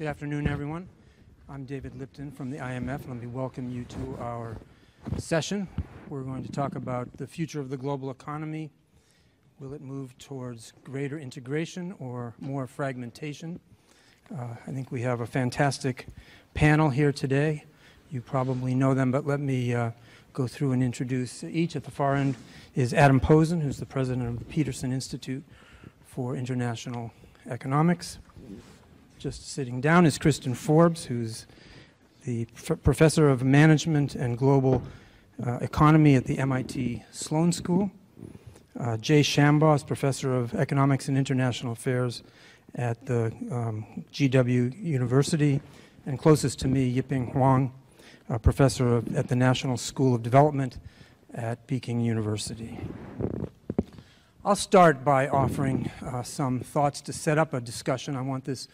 Good afternoon, everyone. I'm David Lipton from the IMF, and let me welcome you to our session. We're going to talk about the future of the global economy. Will it move towards greater integration or more fragmentation? I think we have a fantastic panel here today. You probably know them, but let me go through and introduce each. At the far end is Adam Posen, who's the president of the Peterson Institute for International Economics. Just sitting down is Kristin Forbes, who's the professor of management and global economy at the MIT Sloan School. Jay Shambaugh is professor of economics and international affairs at the GW University. And closest to me, Yiping Huang, professor at the National School of Development at Peking University. I'll start by offering some thoughts to set up a discussion. I want this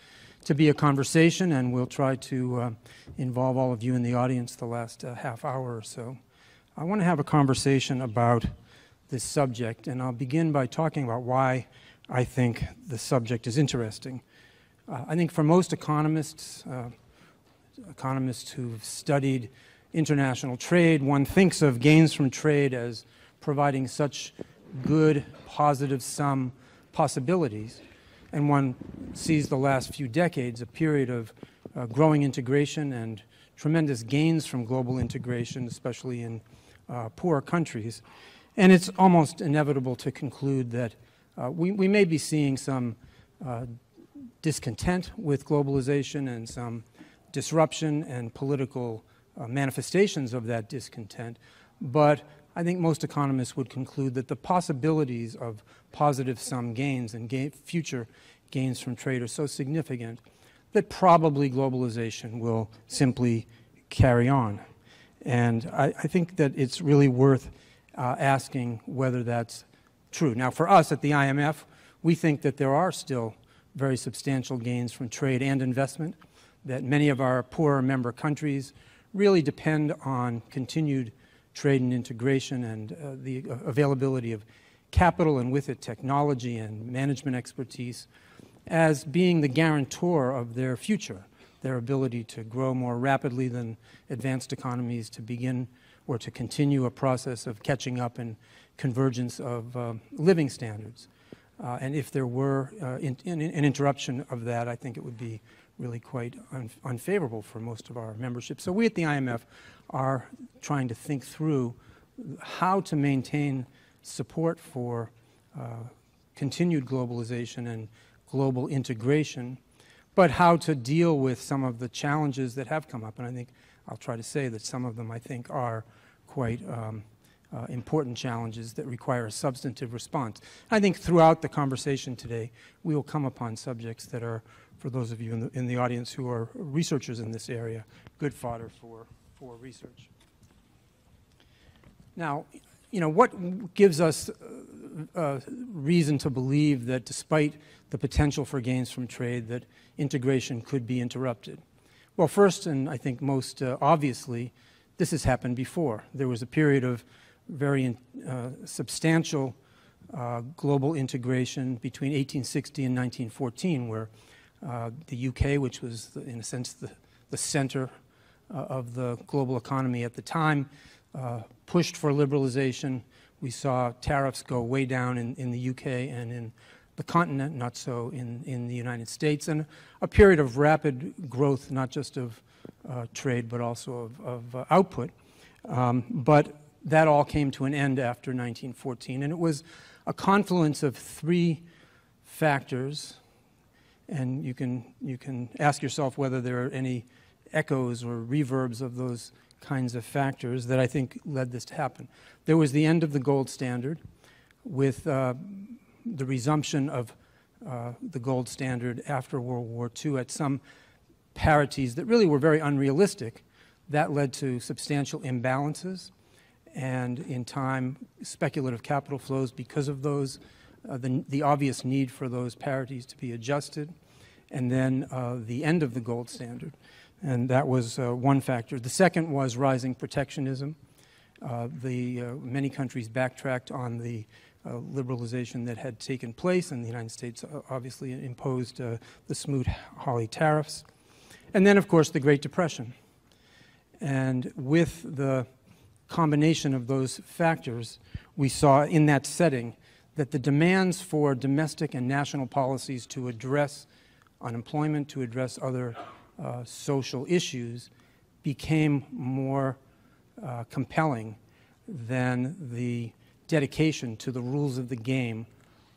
to be a conversation, and we'll try to involve all of you in the audience the last half hour or so. I want to have a conversation about this subject, and I'll begin by talking about why I think the subject is interesting. I think for most economists, economists who've studied international trade, one thinks of gains from trade as providing such good, positive sum possibilities. And one sees the last few decades, a period of growing integration and tremendous gains from global integration, especially in poorer countries. And it's almost inevitable to conclude that we may be seeing some discontent with globalization and some disruption and political manifestations of that discontent. But I think most economists would conclude that the possibilities of positive sum gains and future gains from trade are so significant that probably globalization will simply carry on. And I think that it's really worth asking whether that's true. Now, for us at the IMF, we think that there are still very substantial gains from trade and investment, that many of our poorer member countries really depend on continued trade and integration and the availability of capital and with it technology and management expertise as being the guarantor of their future, their ability to grow more rapidly than advanced economies, to begin or to continue a process of catching up and convergence of living standards. And if there were an interruption of that, I think it would be really quite unfavorable for most of our membership. So we at the IMF are trying to think through how to maintain support for continued globalization and global integration, but how to deal with some of the challenges that have come up. And I think I'll try to say that some of them, I think, are quite important challenges that require a substantive response. I think throughout the conversation today, we will come upon subjects that are, for those of you in the audience who are researchers in this area, good fodder for research. Now, you know, what gives us reason to believe that despite the potential for gains from trade, that integration could be interrupted? Well, first, and I think most obviously, this has happened before. There was a period of very substantial global integration between 1860 and 1914, where the UK, which was, in a sense, the center of the global economy at the time, pushed for liberalization. We saw tariffs go way down in the UK and in the continent, not so in the United States, and a period of rapid growth, not just of trade, but also of output. But that all came to an end after 1914, and it was a confluence of three factors. And you can ask yourself whether there are any echoes or reverbs of those kinds of factors that I think led this to happen. There was the end of the gold standard with the resumption of the gold standard after World War II at some parities that really were very unrealistic. That led to substantial imbalances, and in time, speculative capital flows because of those, the obvious need for those parities to be adjusted, and then the end of the gold standard. And that was one factor. The second was rising protectionism. Many countries backtracked on the liberalization that had taken place, and the United States obviously imposed the Smoot-Hawley tariffs. And then, of course, the Great Depression. And with the combination of those factors, we saw in that setting that the demands for domestic and national policies to address unemployment, to address other social issues, became more compelling than the dedication to the rules of the game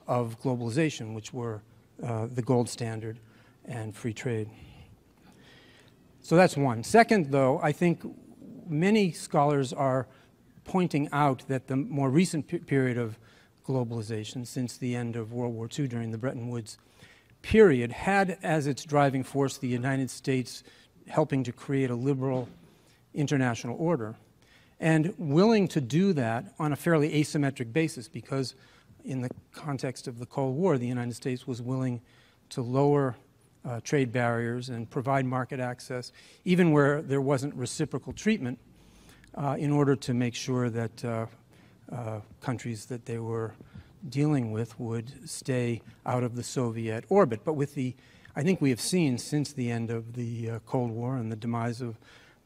of globalization, which were the gold standard and free trade. So that's one. Second, though, I think many scholars are pointing out that the more recent period of globalization, since the end of World War II during the Bretton Woods period, had as its driving force the United States helping to create a liberal international order, and willing to do that on a fairly asymmetric basis, because in the context of the Cold War, the United States was willing to lower trade barriers and provide market access, even where there wasn't reciprocal treatment, in order to make sure that countries that they were dealing with would stay out of the Soviet orbit. But with the, I think we have seen since the end of the Cold War and the demise of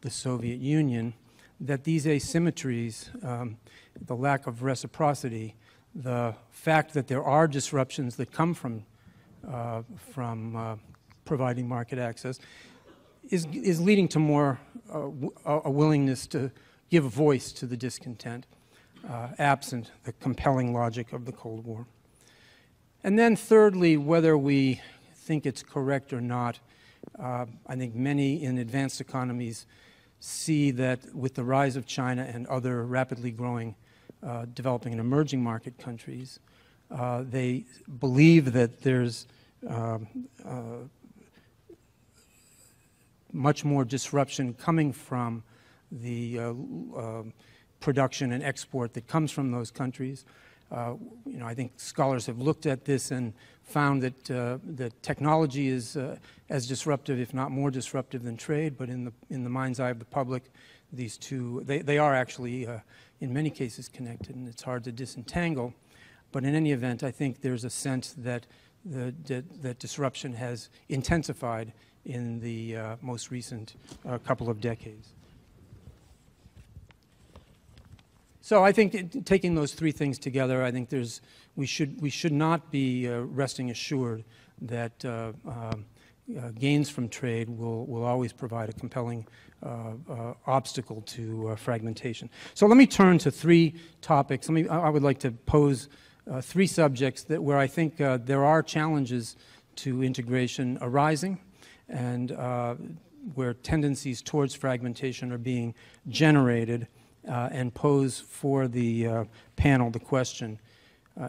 the Soviet Union, that these asymmetries, the lack of reciprocity, the fact that there are disruptions that come from providing market access, is leading to more a willingness to give voice to the discontent, absent the compelling logic of the Cold War. And then thirdly, whether we think it's correct or not, I think many in advanced economies see that with the rise of China and other rapidly growing developing and emerging market countries, they believe that there's much more disruption coming from the production and export that comes from those countries. I think scholars have looked at this and found that that technology is as disruptive, if not more disruptive, than trade. But in the mind's eye of the public, these two they are actually in many cases connected, and it's hard to disentangle. But in any event, I think there's a sense that that disruption has intensified in the most recent couple of decades. So I think taking those three things together, I think we should not be resting assured that gains from trade will always provide a compelling obstacle to fragmentation. So let me turn to three topics. I would like to pose three subjects where I think there are challenges to integration arising, and where tendencies towards fragmentation are being generated, and pose for the panel the question,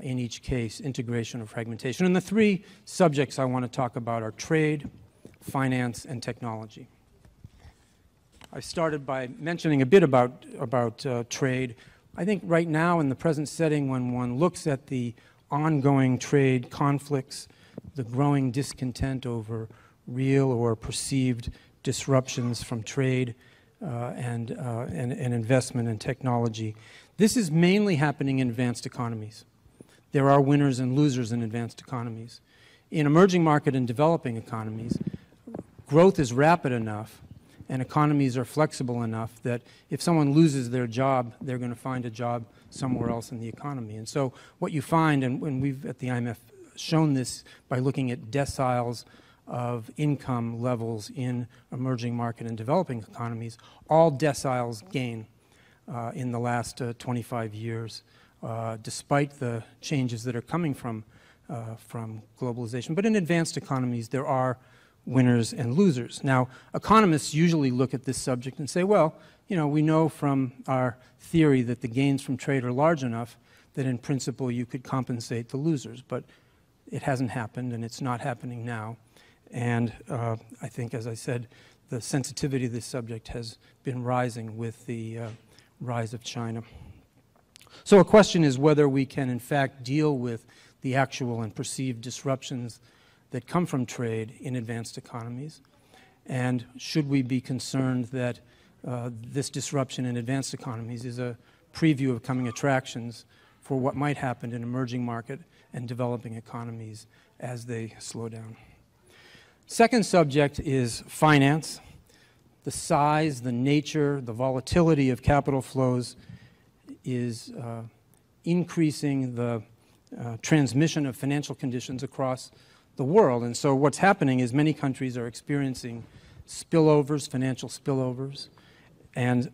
in each case, integration or fragmentation. And the three subjects I want to talk about are trade, finance, and technology. I started by mentioning a bit about trade. I think right now in the present setting, when one looks at the ongoing trade conflicts, the growing discontent over real or perceived disruptions from trade and investment in technology, this is mainly happening in advanced economies. There are winners and losers in advanced economies. In emerging market and developing economies, growth is rapid enough and economies are flexible enough that if someone loses their job, they're going to find a job somewhere else in the economy. And so what you find, and we've at the IMF shown this by looking at deciles of income levels in emerging market and developing economies, all deciles gain in the last 25 years, despite the changes that are coming from globalization. But in advanced economies, there are winners and losers. Now, economists usually look at this subject and say, well, we know from our theory that the gains from trade are large enough that in principle you could compensate the losers. But it hasn't happened, and it's not happening now. And I think, as I said, the sensitivity of this subject has been rising with the rise of China. So a question is whether we can, in fact, deal with the actual and perceived disruptions that come from trade in advanced economies, and should we be concerned that this disruption in advanced economies is a preview of coming attractions for what might happen in emerging market and developing economies as they slow down. Second subject is finance. The size, the nature, the volatility of capital flows is increasing the transmission of financial conditions across the world. And so what's happening is many countries are experiencing spillovers, financial spillovers, and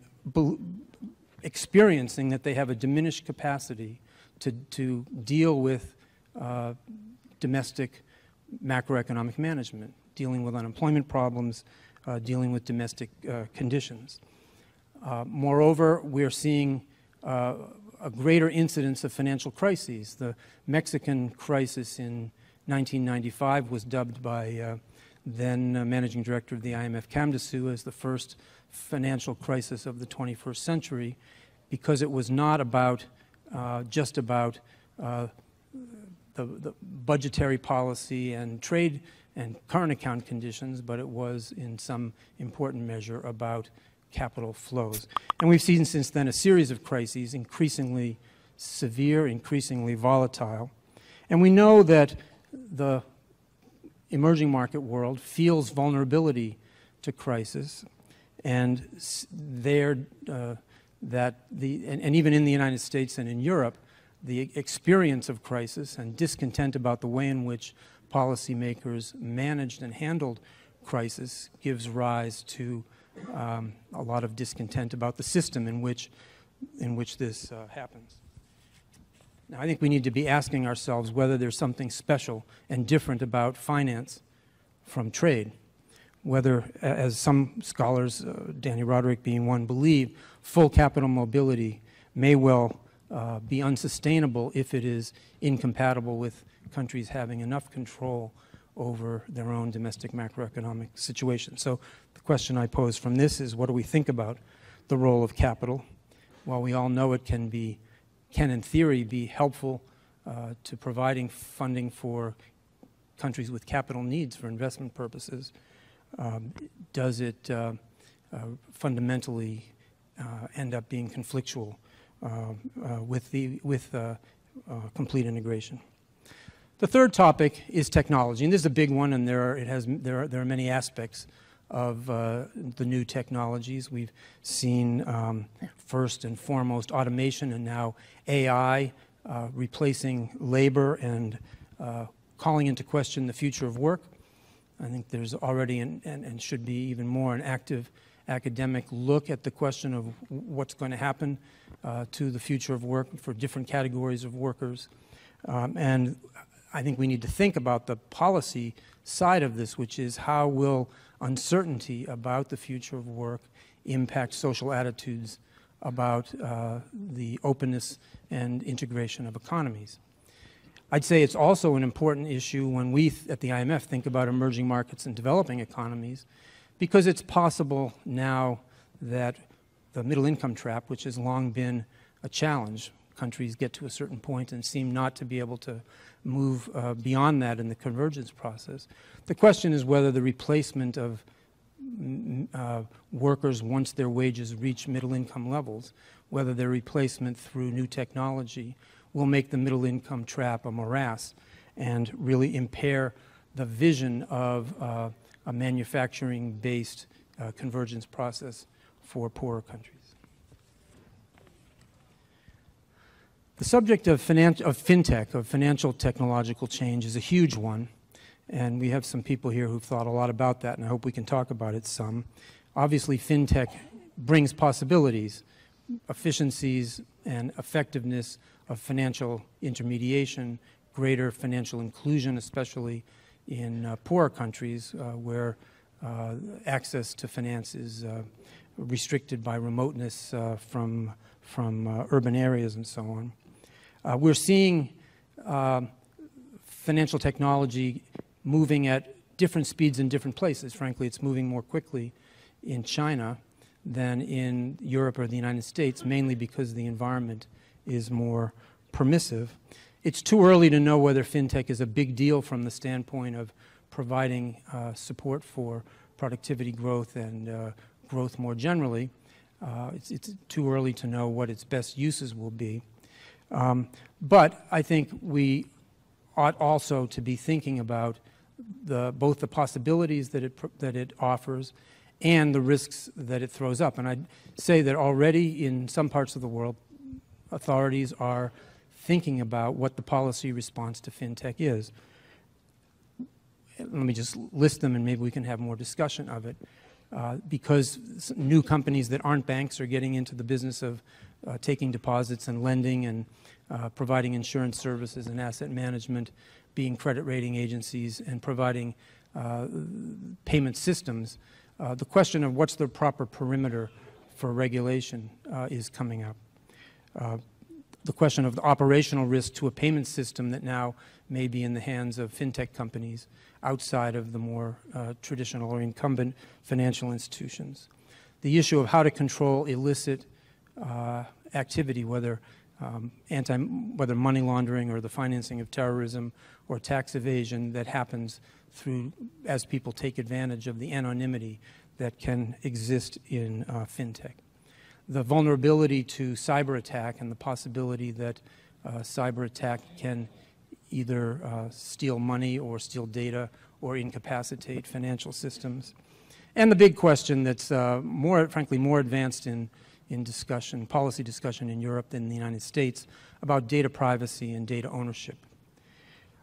experiencing that they have a diminished capacity to deal with domestic macroeconomic management, dealing with unemployment problems, dealing with domestic conditions. Moreover, we're seeing a greater incidence of financial crises. The Mexican crisis in 1995 was dubbed by then Managing Director of the IMF, Kamdasu, as the first financial crisis of the 21st century, because it was not about just about the budgetary policy and trade and current account conditions, but it was in some important measure about capital flows. And we've seen since then a series of crises, increasingly severe, increasingly volatile. And we know that the emerging market world feels vulnerability to crisis, and and even in the United States and in Europe, the experience of crisis and discontent about the way in which policymakers managed and handled crisis gives rise to a lot of discontent about the system in which this happens. Now, I think we need to be asking ourselves whether there's something special and different about finance from trade, whether, as some scholars, Danny Roderick being one, believe, full capital mobility may well be unsustainable if it is incompatible with countries having enough control over their own domestic macroeconomic situation. So the question I pose from this is, what do we think about the role of capital? While we all know it can in theory be helpful to providing funding for countries with capital needs for investment purposes, does it fundamentally end up being conflictual with complete integration? The third topic is technology, and this is a big one, and there are many aspects of the new technologies. We've seen first and foremost automation, and now AI replacing labor and calling into question the future of work. I think there's already and should be even more an active academic look at the question of what's going to happen to the future of work for different categories of workers. And I think we need to think about the policy side of this, which is how will uncertainty about the future of work impact social attitudes about the openness and integration of economies. I'd say it's also an important issue when we at the IMF think about emerging markets and developing economies, because it's possible now that the middle income trap, which has long been a challenge, countries get to a certain point and seem not to be able to move beyond that in the convergence process. The question is whether the replacement of workers once their wages reach middle income levels, whether their replacement through new technology will make the middle income trap a morass and really impair the vision of a manufacturing-based convergence process for poorer countries. The subject of FinTech, of financial technological change, is a huge one, and we have some people here who've thought a lot about that, and I hope we can talk about it some. Obviously, FinTech brings possibilities, efficiencies, and effectiveness of financial intermediation, greater financial inclusion, especially in poorer countries where access to finance is restricted by remoteness from urban areas and so on. We're seeing financial technology moving at different speeds in different places. Frankly, it's moving more quickly in China than in Europe or the United States, mainly because the environment is more permissive. It's too early to know whether FinTech is a big deal from the standpoint of providing support for productivity growth and growth more generally. It's too early to know what its best uses will be. But I think we ought also to be thinking about both the possibilities that it offers and the risks that it throws up. And I'd say that already in some parts of the world, authorities are thinking about what the policy response to FinTech is. Let me just list them and maybe we can have more discussion of it. Because new companies that aren't banks are getting into the business of taking deposits and lending and providing insurance services and asset management, being credit rating agencies and providing payment systems. The question of what's the proper perimeter for regulation is coming up. The question of the operational risk to a payment system that now may be in the hands of FinTech companies outside of the more traditional or incumbent financial institutions. The issue of how to control illicit activity, whether money laundering or the financing of terrorism or tax evasion that happens as people take advantage of the anonymity that can exist in FinTech. The vulnerability to cyber attack and the possibility that cyber attack can either steal money or steal data or incapacitate financial systems. And the big question that's frankly more advanced in discussion, policy discussion in Europe than in the United States about data privacy and data ownership.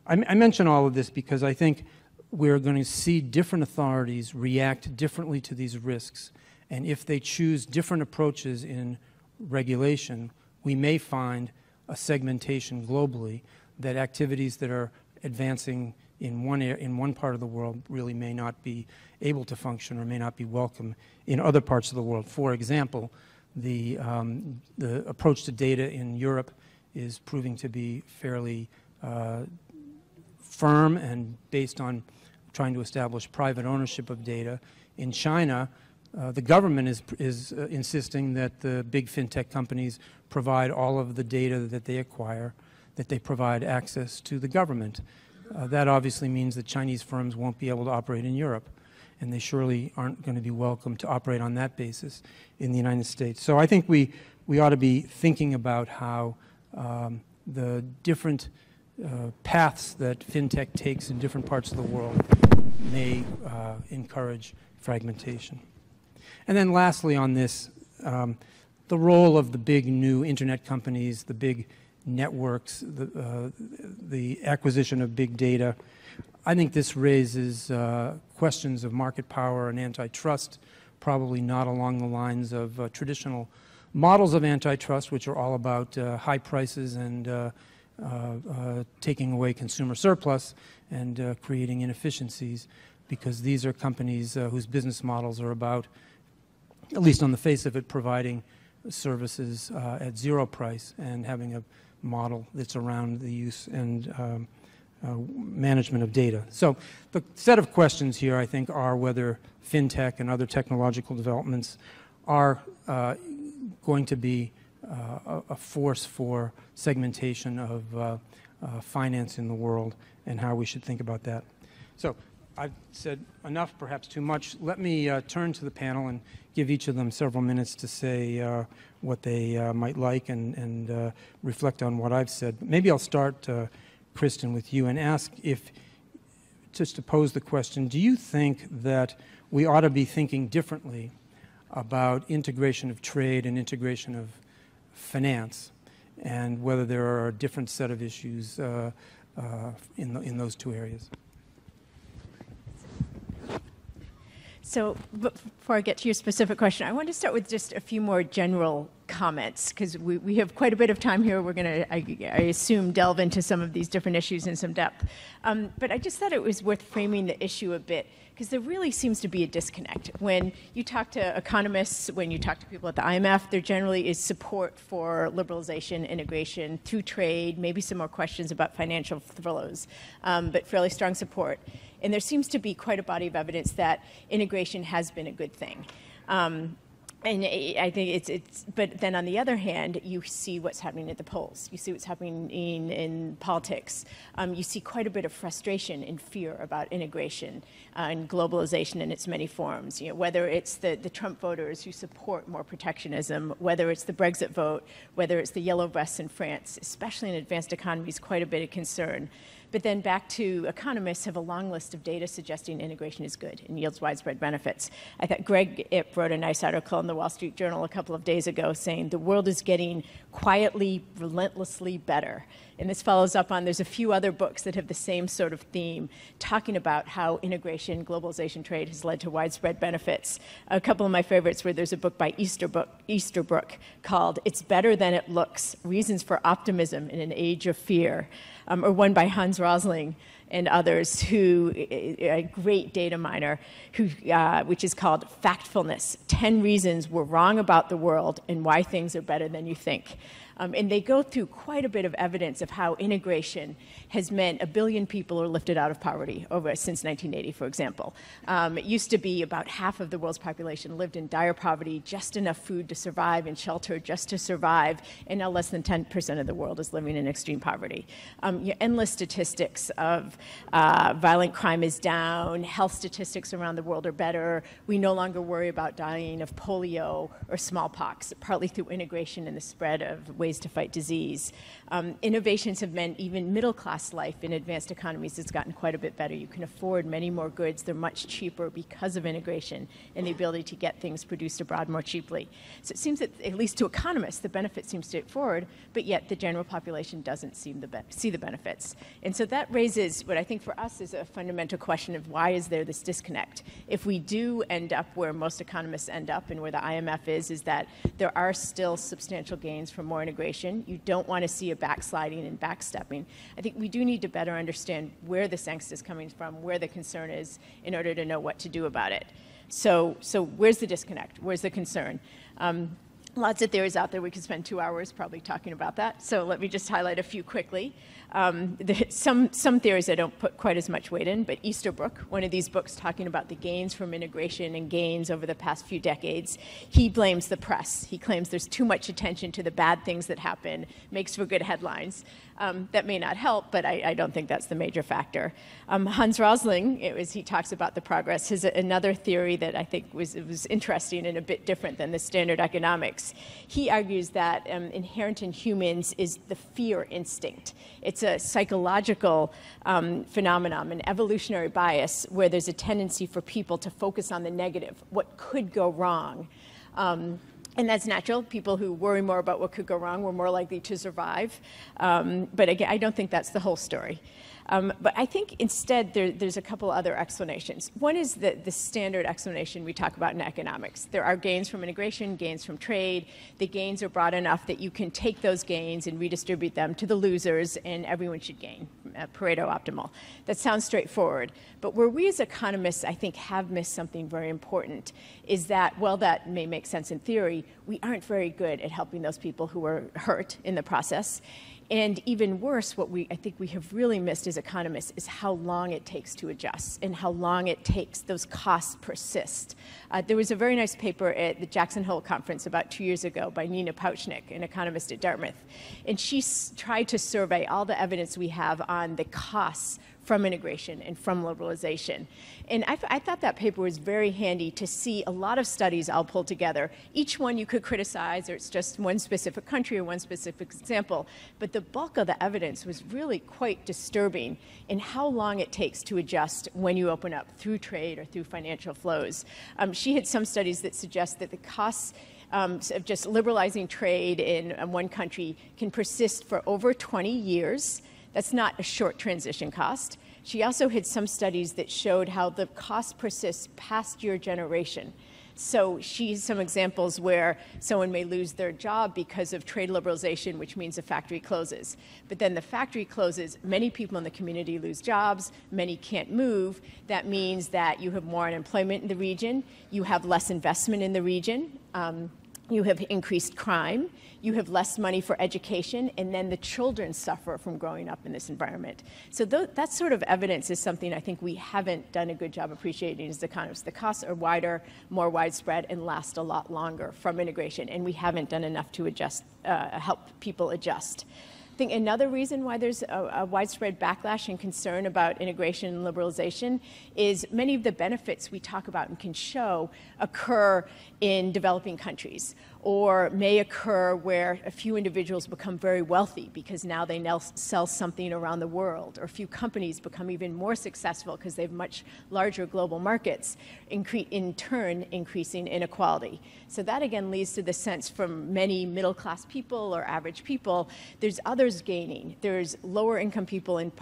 I mention all of this because I think we're going to see different authorities react differently to these risks. And if they choose different approaches in regulation, we may find a segmentation globally that activities that are advancing in one part of the world really may not be able to function or may not be welcome in other parts of the world. For example, the approach to data in Europe is proving to be fairly firm and based on trying to establish private ownership of data. In China, the government is insisting that the big FinTech companies provide all of the data that they acquire, that they provide access to the government. That obviously means that Chinese firms won't be able to operate in Europe, and they surely aren't going to be welcome to operate on that basis in the United States. So I think we ought to be thinking about how the different paths that FinTech takes in different parts of the world may encourage fragmentation. And then lastly on this, the role of the big new internet companies, the big networks, the acquisition of big data. I think this raises questions of market power and antitrust, probably not along the lines of traditional models of antitrust, which are all about high prices and taking away consumer surplus and creating inefficiencies, because these are companies whose business models are about, at least on the face of it, providing services at zero price and having a model that's around the use and management of data. So the set of questions here, I think, are whether FinTech and other technological developments are going to be a force for segmentation of finance in the world and how we should think about that. So I've said enough, perhaps too much. Let me turn to the panel and give each of them several minutes to say what they might like and reflect on what I've said. But maybe I'll start, Kristin, with you and ask if, just to pose the question, do you think that we ought to be thinking differently about integration of trade and integration of finance, and whether there are a different set of issues in those two areas? So before I get to your specific question, I want to start with just a few more general comments, because we have quite a bit of time here. We're going to, I assume, delve into some of these different issues in some depth. But I just thought it was worth framing the issue a bit, because there really seems to be a disconnect. When you talk to economists, when you talk to people at the IMF, there generally is support for liberalization, integration through trade, maybe some more questions about financial flows, but fairly strong support. And there seems to be quite a body of evidence that integration has been a good thing. And I think but then on the other hand, you see what's happening at the polls. You see what's happening in politics. You see quite a bit of frustration and fear about integration and globalization in its many forms. You know, whether it's the Trump voters who support more protectionism, whether it's the Brexit vote, whether it's the yellow vests in France, especially in advanced economies, quite a bit of concern. But then back to economists have a long list of data suggesting integration is good and yields widespread benefits. I thought Greg Ip wrote a nice article in the Wall Street Journal a couple of days ago saying the world is getting quietly, relentlessly better. And this follows up on, there's a few other books that have the same sort of theme, talking about how integration, globalization, trade has led to widespread benefits. A couple of my favorites were, there's a book by Easterbrook called It's Better Than It Looks, Reasons for Optimism in an Age of Fear, or one by Hans Rosling and others, who, a great data miner, which is called Factfulness, 10 Reasons We're Wrong About the World and Why Things Are Better Than You Think. And they go through quite a bit of evidence of how integration has meant 1 billion people are lifted out of poverty since 1980, for example. It used to be about half of the world's population lived in dire poverty, just enough food to survive and shelter just to survive, and now less than 10% of the world is living in extreme poverty. Endless statistics of violent crime is down, health statistics around the world are better, we no longer worry about dying of polio or smallpox, partly through integration and the spread of ways to fight disease. Innovations have meant even middle-class life in advanced economies has gotten quite a bit better. You can afford many more goods. They're much cheaper because of integration and the ability to get things produced abroad more cheaply. So it seems that, at least to economists, the benefit seems straightforward, but yet the general population doesn't seem to see the benefits. And so that raises what I think for us is a fundamental question of why is there this disconnect? If we do end up where most economists end up and where the IMF is that there are still substantial gains from more integration. You don't want to see a backsliding and backstepping. I think we do need to better understand where this angst is coming from, where the concern is, in order to know what to do about it. So where's the disconnect? Where's the concern? Lots of theories out there. We could spend 2 hours probably talking about that. So let me just highlight a few quickly. Some theories I don't put quite as much weight in, but Easterbrook, one of these books talking about the gains from integration and gains over the past few decades, he blames the press. He claims there's too much attention to the bad things that happen, makes for good headlines. That may not help, but I don't think that's the major factor. Hans Rosling, he talks about the progress. His another theory that I think was interesting and a bit different than the standard economics. He argues that inherent in humans is the fear instinct. It's a psychological phenomenon, an evolutionary bias, where there's a tendency for people to focus on the negative, what could go wrong. And that's natural. People who worry more about what could go wrong were more likely to survive. But again, I don't think that's the whole story. But I think instead there's a couple other explanations. One is the standard explanation we talk about in economics. There are gains from integration, gains from trade. The gains are broad enough that you can take those gains and redistribute them to the losers, and everyone should gain, Pareto optimal. That sounds straightforward. But where we as economists, I think, have missed something very important is that, while that may make sense in theory, we aren't very good at helping those people who are hurt in the process. And even worse, what I think we have really missed as economists is how long it takes to adjust and how long it takes those costs persist. There was a very nice paper at the Jackson Hole conference about 2 years ago by Nina Pouchnick, an economist at Dartmouth. And she tried to survey all the evidence we have on the costs from integration and from liberalization. And I thought that paper was very handy to see a lot of studies all pulled together. Each one you could criticize, or it's just one specific country or one specific example. But the bulk of the evidence was really quite disturbing in how long it takes to adjust when you open up through trade or through financial flows. She had some studies that suggest that the costs of just liberalizing trade in one country can persist for over 20 years. That's not a short transition cost. She also had some studies that showed how the cost persists past your generation. So she has some examples where someone may lose their job because of trade liberalization, which means the factory closes. But then the factory closes, many people in the community lose jobs, many can't move. That means that you have more unemployment in the region, you have less investment in the region, you have increased crime, you have less money for education, and then the children suffer from growing up in this environment. So that sort of evidence is something I think we haven't done a good job appreciating as economists. The costs are wider, more widespread, and last a lot longer from integration, and we haven't done enough to help people adjust. I think another reason why there's a widespread backlash and concern about integration and liberalization is many of the benefits we talk about and can show occur in developing countries or may occur where a few individuals become very wealthy because now they now sell something around the world, or a few companies become even more successful because they have much larger global markets, in turn increasing inequality. So that again leads to the sense from many middle-class people or average people, there's others gaining. There's lower income people in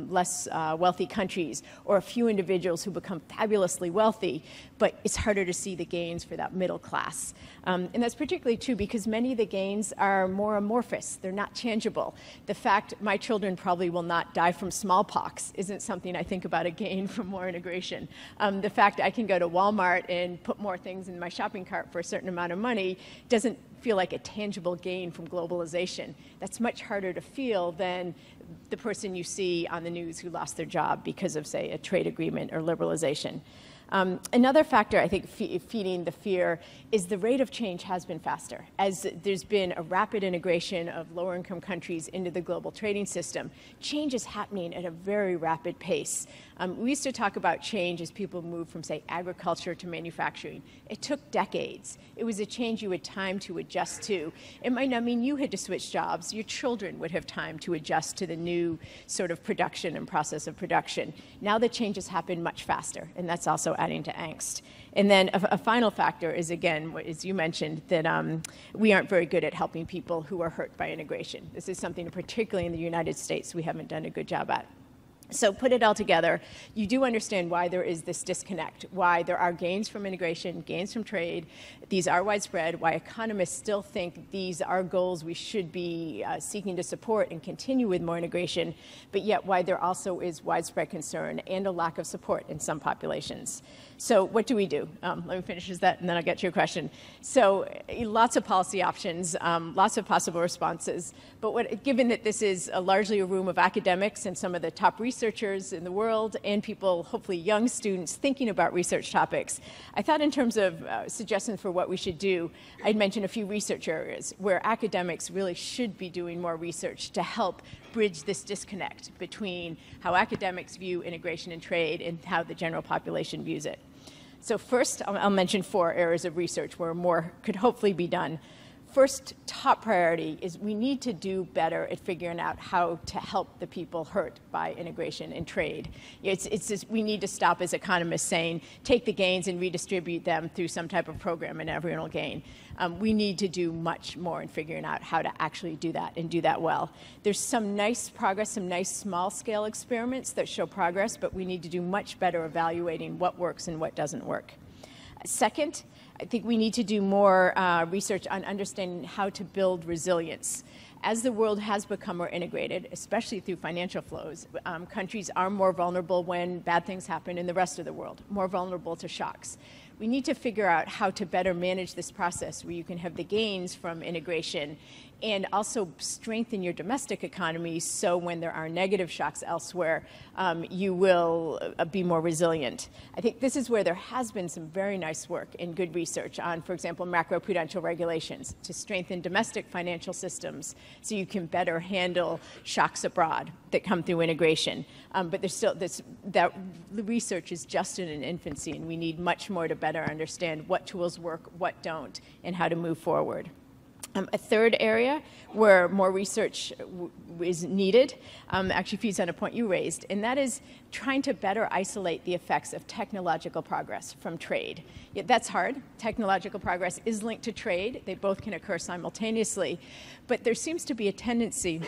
less wealthy countries, or a few individuals who become fabulously wealthy, but it's harder to see the gains for that middle class. And that's particularly true because many of the gains are more amorphous. They're not tangible. The fact my children probably will not die from smallpox isn't something I think about a gain from more integration. The fact I can go to Walmart and put more things in my shopping cart for a certain amount of money doesn't feel like a tangible gain from globalization. That's much harder to feel than the person you see on the news who lost their job because of, say, a trade agreement or liberalization. Another factor, I think, feeding the fear is the rate of change has been faster. As there's been a rapid integration of lower-income countries into the global trading system, change is happening at a very rapid pace. We used to talk about change as people moved from, say, agriculture to manufacturing. It took decades. It was a change you had time to adjust to. It might not mean you had to switch jobs. Your children would have time to adjust to the new sort of production and process of production. Now the changes happen much faster, and that's also adding to angst. And then a final factor is, again, as you mentioned, that we aren't very good at helping people who are hurt by integration. This is something, particularly in the United States, we haven't done a good job at. So put it all together, you do understand why there is this disconnect, why there are gains from integration, gains from trade. These are widespread, why economists still think these are goals we should be seeking to support and continue with more integration, but yet why there also is widespread concern and a lack of support in some populations. So what do we do? Let me finish with that, and then I'll get to your question. So lots of policy options, lots of possible responses, but given that this is largely a room of academics and some of the top researchers in the world and people, hopefully young students, thinking about research topics, I thought in terms of suggestions for what we should do, I'd mention a few research areas where academics really should be doing more research to help bridge this disconnect between how academics view integration and trade and how the general population views it. So first, I'll mention 4 areas of research where more could hopefully be done. First, top priority is we need to do better at figuring out how to help the people hurt by integration and trade. It's just, we need to stop as economists saying, take the gains and redistribute them through some type of program and everyone will gain. We need to do much more in figuring out how to actually do that and do that well. There's some nice progress, some nice small-scale experiments that show progress, but we need to do much better evaluating what works and what doesn't work. Second, I think we need to do more research on understanding how to build resilience. As the world has become more integrated, especially through financial flows, countries are more vulnerable when bad things happen in the rest of the world, more vulnerable to shocks. We need to figure out how to better manage this process where you can have the gains from integration and also strengthen your domestic economy so when there are negative shocks elsewhere, you will be more resilient. I think this is where there has been some very nice work and good research on, for example, macroprudential regulations to strengthen domestic financial systems so you can better handle shocks abroad that come through integration. But there's still that research is just in an infancy, and we need much more to better understand what tools work, what don't, and how to move forward. A third area where more research is needed actually feeds on a point you raised, and that is trying to better isolate the effects of technological progress from trade. Yeah, that's hard. Technological progress is linked to trade. They both can occur simultaneously, but there seems to be a tendency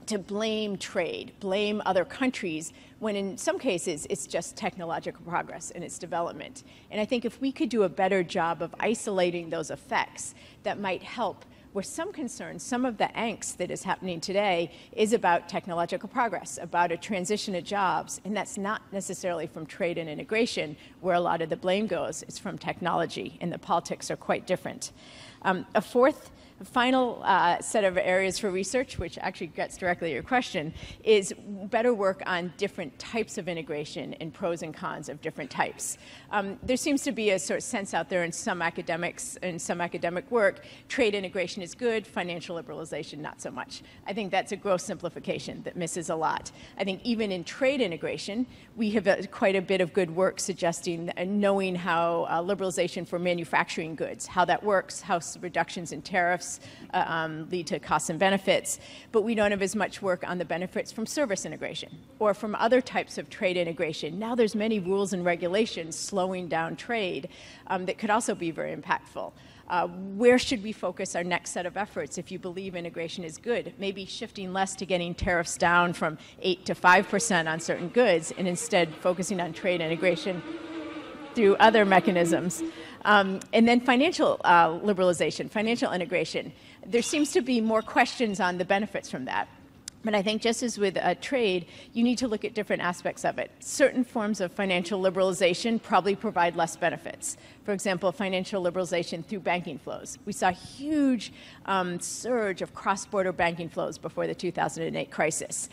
to blame trade, blame other countries, when in some cases it's just technological progress and its development. And I think if we could do a better job of isolating those effects, that might help. Where some concerns, some of the angst that is happening today is about technological progress, about a transition of jobs, and that's not necessarily from trade and integration, where a lot of the blame goes. It's from technology, and the politics are quite different. A final set of areas for research, which actually gets directly to your question, is better work on different types of integration and pros and cons of different types. There seems to be a sort of sense out there in some academics and some academic work, trade integration is good, financial liberalization not so much. I think that's a gross simplification that misses a lot. I think even in trade integration, we have quite a bit of good work suggesting knowing how liberalization for manufacturing goods, how that works, how of reductions in tariffs lead to costs and benefits, but we don't have as much work on the benefits from service integration or from other types of trade integration. Now there's many rules and regulations slowing down trade that could also be very impactful. Where should we focus our next set of efforts if you believe integration is good? Maybe shifting less to getting tariffs down from 8 to 5% on certain goods and instead focusing on trade integration through other mechanisms. And then financial liberalization, financial integration. There seems to be more questions on the benefits from that. But I think just as with trade, you need to look at different aspects of it. Certain forms of financial liberalization probably provide less benefits. For example, financial liberalization through banking flows. We saw a huge surge of cross-border banking flows before the 2008 crisis.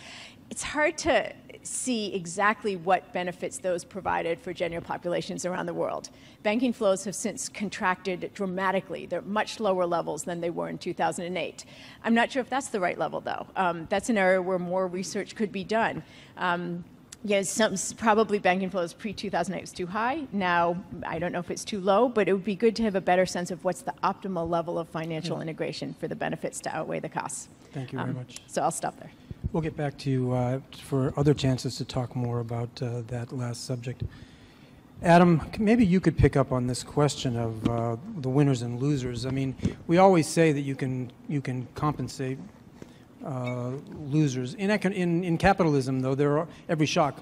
It's hard to see exactly what benefits those provided for general populations around the world. Banking flows have since contracted dramatically. They're much lower levels than they were in 2008. I'm not sure if that's the right level, though. That's an area where more research could be done. Yes, probably banking flows pre-2008 was too high. Now, I don't know if it's too low, but it would be good to have a better sense of what's the optimal level of financial integration for the benefits to outweigh the costs. Thank you very much. So I'll stop there. We'll get back to you for other chances to talk more about that last subject. Adam, maybe you could pick up on this question of the winners and losers. I mean, we always say that you can compensate losers. In capitalism, though, every shock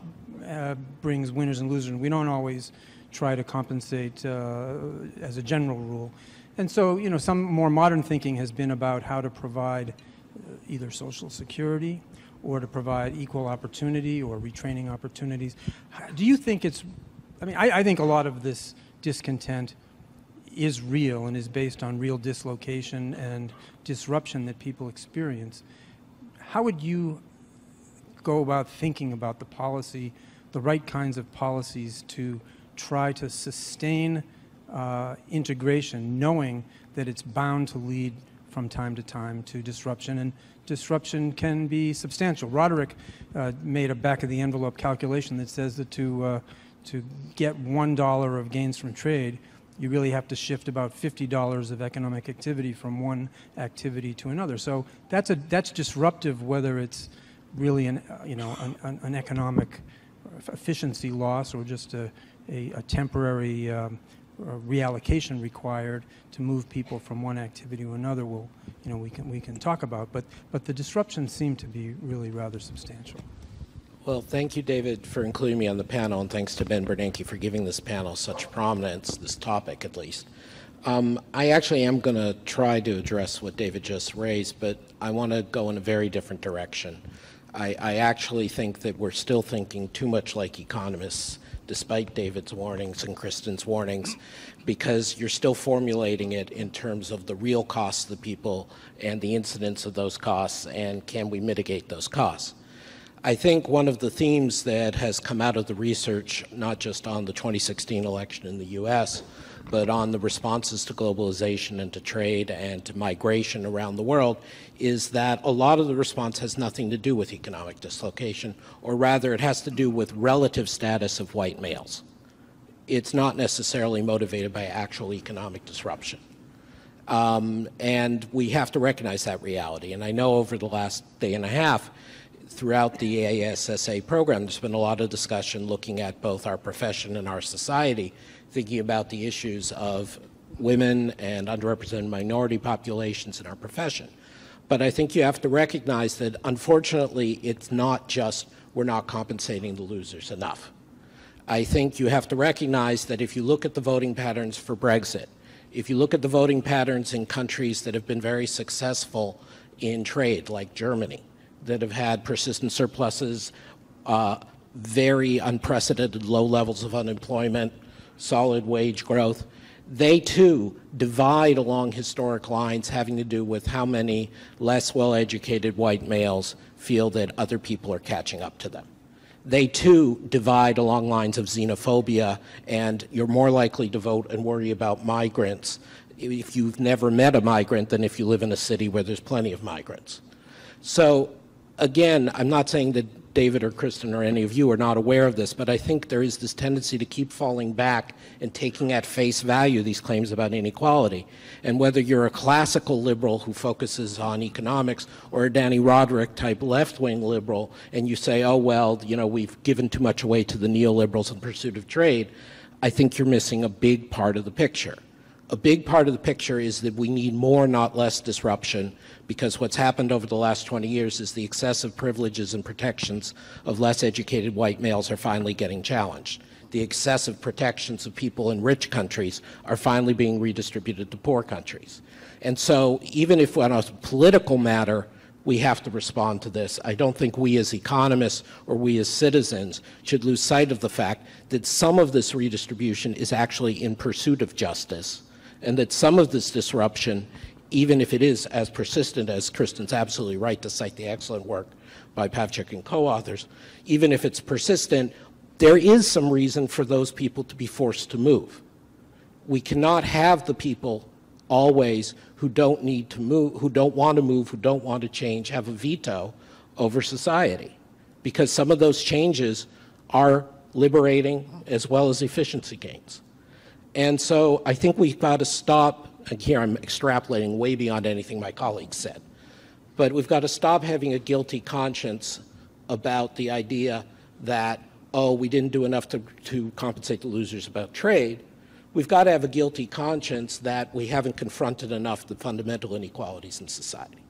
brings winners and losers, and we don't always try to compensate as a general rule. And so, you know, some more modern thinking has been about how to provide either Social Security or to provide equal opportunity or retraining opportunities. Do you think it's, I mean, I think a lot of this discontent is real and is based on real dislocation and disruption that people experience. How would you go about thinking about the policy, the right kinds of policies to try to sustain integration, knowing that it's bound to lead from time to time to disruption, and disruption can be substantial. Roderick made a back-of-the-envelope calculation that says that to get $1 of gains from trade, you really have to shift about $50 of economic activity from one activity to another. So that's disruptive, whether it's really an economic efficiency loss or just a temporary reallocation required to move people from one activity to another. We can talk about, but the disruptions seem to be really rather substantial. Well, thank you, David, for including me on the panel, and thanks to Ben Bernanke for giving this panel such prominence, this topic at least. I actually am going to try to address what David just raised, but I want to go in a very different direction. I actually think that we're still thinking too much like economists, despite David's warnings and Kristin's warnings, because you're still formulating it in terms of the real costs of the people and the incidence of those costs, and can we mitigate those costs. I think one of the themes that has come out of the research, not just on the 2016 election in the US, but on the responses to globalization and to trade and to migration around the world, is that a lot of the response has nothing to do with economic dislocation, or rather it has to do with relative status of white males. It's not necessarily motivated by actual economic disruption. And we have to recognize that reality. And I know over the last day and a half, throughout the ASSA program, there's been a lot of discussion looking at both our profession and our society, thinking about the issues of women and underrepresented minority populations in our profession. But I think you have to recognize that, unfortunately, it's not just we're not compensating the losers enough. I think you have to recognize that if you look at the voting patterns for Brexit, if you look at the voting patterns in countries that have been very successful in trade, like Germany, that have had persistent surpluses, very unprecedented low levels of unemployment, solid wage growth, they too divide along historic lines having to do with how many less well-educated white males feel that other people are catching up to them. They too divide along lines of xenophobia, and you're more likely to vote and worry about migrants if you've never met a migrant than if you live in a city where there's plenty of migrants. So again, I'm not saying that David or Kristin or any of you are not aware of this, but I think there is this tendency to keep falling back and taking at face value these claims about inequality. And whether you're a classical liberal who focuses on economics or a Danny Roderick type left-wing liberal, and you say, oh, well, you know, we've given too much away to the neoliberals in pursuit of trade, I think you're missing a big part of the picture. A big part of the picture is that we need more, not less disruption, because what's happened over the last 20 years is the excessive privileges and protections of less educated white males are finally getting challenged. The excessive protections of people in rich countries are finally being redistributed to poor countries. And so even if on a political matter we have to respond to this, I don't think we as economists or we as citizens should lose sight of the fact that some of this redistribution is actually in pursuit of justice, and that some of this disruption, even if it is as persistent as Kristin's absolutely right to cite the excellent work by Pavchik and co-authors, even if it's persistent, there is some reason for those people to be forced to move. We cannot have the people always who don't need to move, who don't want to move, who don't want to change, have a veto over society, because some of those changes are liberating as well as efficiency gains. And so I think we've got to stop, and here I'm extrapolating way beyond anything my colleagues said, but we've got to stop having a guilty conscience about the idea that, oh, we didn't do enough to compensate the losers about trade. We've got to have a guilty conscience that we haven't confronted enough the fundamental inequalities in society.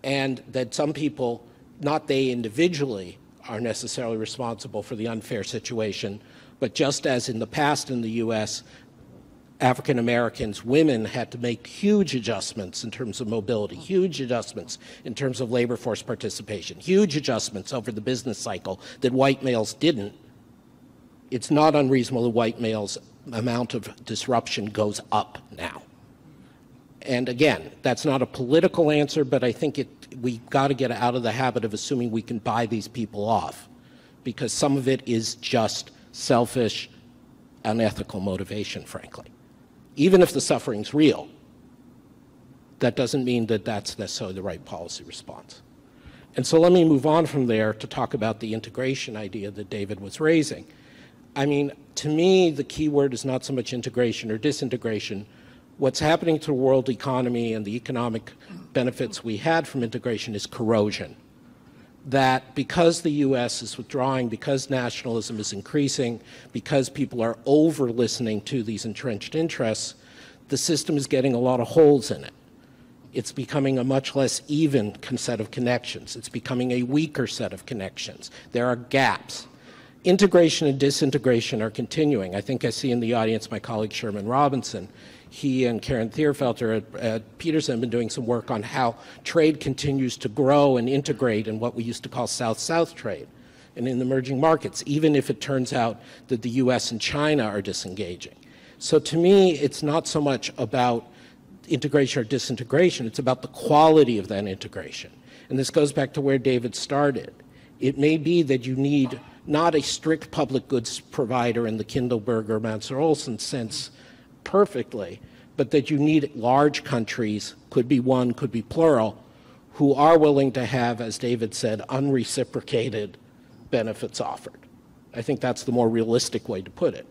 And that some people, not they individually, are necessarily responsible for the unfair situation, but just as in the past in the U.S., African Americans, women had to make huge adjustments in terms of mobility, huge adjustments in terms of labor force participation, huge adjustments over the business cycle that white males didn't. It's not unreasonable that white males' amount of disruption goes up now. And again, that's not a political answer, but I think we've got to get out of the habit of assuming we can buy these people off, because some of it is just selfish, unethical motivation, frankly. Even if the suffering's real, that doesn't mean that that's necessarily the right policy response. And so let me move on from there to talk about the integration idea that David was raising. I mean, to me, the key word is not so much integration or disintegration. What's happening to the world economy and the economic benefits we had from integration is corrosion. That because the U.S. is withdrawing, because nationalism is increasing, because people are over-listening to these entrenched interests, the system is getting a lot of holes in it. It's becoming a much less even set of connections. It's becoming a weaker set of connections. There are gaps. Integration and disintegration are continuing. I think I see in the audience my colleague Sherman Robinson. He and Karen Thierfelter at Peterson have been doing some work on how trade continues to grow and integrate in what we used to call South-South trade and in emerging markets, even if it turns out that the U.S. and China are disengaging. So to me, it's not so much about integration or disintegration, it's about the quality of that integration. And this goes back to where David started. It may be that you need not a strict public goods provider in the Kindleberger, Mansur Olson sense perfectly, but that you need large countries, could be one, could be plural, who are willing to have, as David said, unreciprocated benefits offered. I think that's the more realistic way to put it.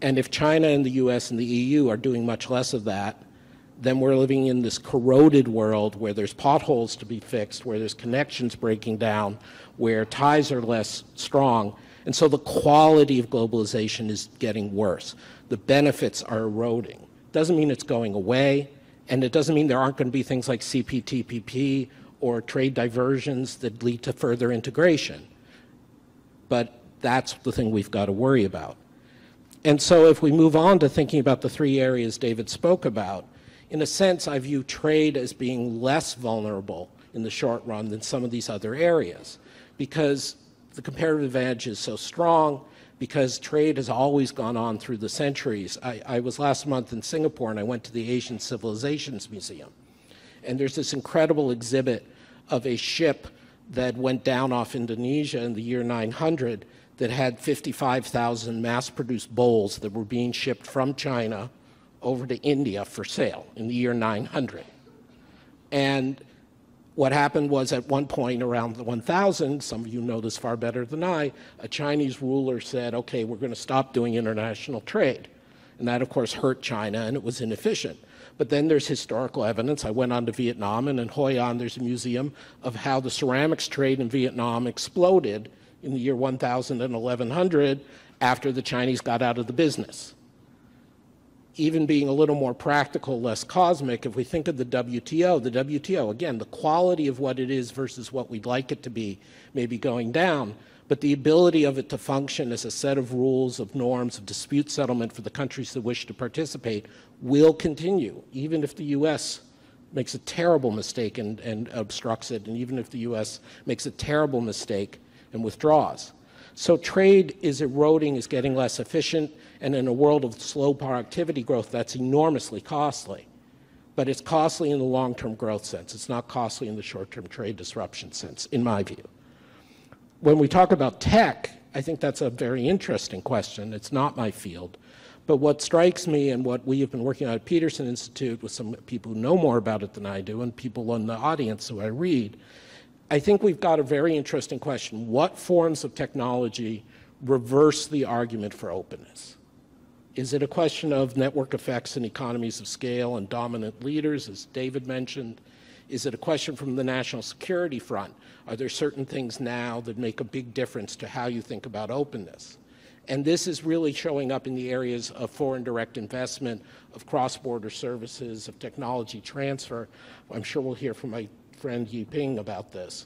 And if China and the US and the EU are doing much less of that, then we're living in this corroded world where there's potholes to be fixed, where there's connections breaking down, where ties are less strong. And so the quality of globalization is getting worse. The benefits are eroding. Doesn't mean it's going away, and it doesn't mean there aren't going to be things like CPTPP or trade diversions that lead to further integration. But that's the thing we've got to worry about. And so if we move on to thinking about the three areas David spoke about, in a sense, I view trade as being less vulnerable in the short run than some of these other areas, because the comparative advantage is so strong, because trade has always gone on through the centuries. I was last month in Singapore, and I went to the Asian Civilizations Museum. And there's this incredible exhibit of a ship that went down off Indonesia in the year 900 that had 55,000 mass-produced bowls that were being shipped from China over to India for sale in the year 900. And What happened was at one point around the 1000, some of you know this far better than I, a Chinese ruler said, okay, we're going to stop doing international trade. And that, of course, hurt China, and it was inefficient. But then there's historical evidence. I went on to Vietnam, and in Hoi An there's a museum of how the ceramics trade in Vietnam exploded in the year 1000 and 1100 after the Chinese got out of the business. Even being a little more practical, less cosmic, if we think of the WTO, again, the quality of what it is versus what we'd like it to be may be going down, but the ability of it to function as a set of rules, of norms, of dispute settlement for the countries that wish to participate will continue, even if the U.S. makes a terrible mistake and obstructs it, and even if the U.S. makes a terrible mistake and withdraws. So trade is eroding, is getting less efficient, and in a world of slow productivity growth, that's enormously costly. But it's costly in the long-term growth sense. It's not costly in the short-term trade disruption sense, in my view. When we talk about tech, I think that's a very interesting question. It's not my field. But what strikes me and what we have been working on at Peterson Institute with some people who know more about it than I do and people in the audience who I read, I think we've got a very interesting question. What forms of technology reverse the argument for openness? Is it a question of network effects and economies of scale and dominant leaders, as David mentioned? Is it a question from the national security front? Are there certain things now that make a big difference to how you think about openness? And this is really showing up in the areas of foreign direct investment, of cross-border services, of technology transfer. I'm sure we'll hear from my friend Yiping about this.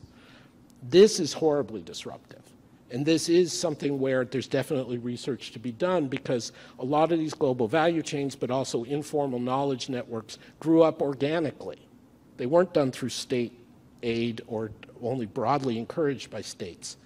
This is horribly disruptive. And this is something where there's definitely research to be done because a lot of these global value chains, but also informal knowledge networks, grew up organically. They weren't done through state aid or only broadly encouraged by states.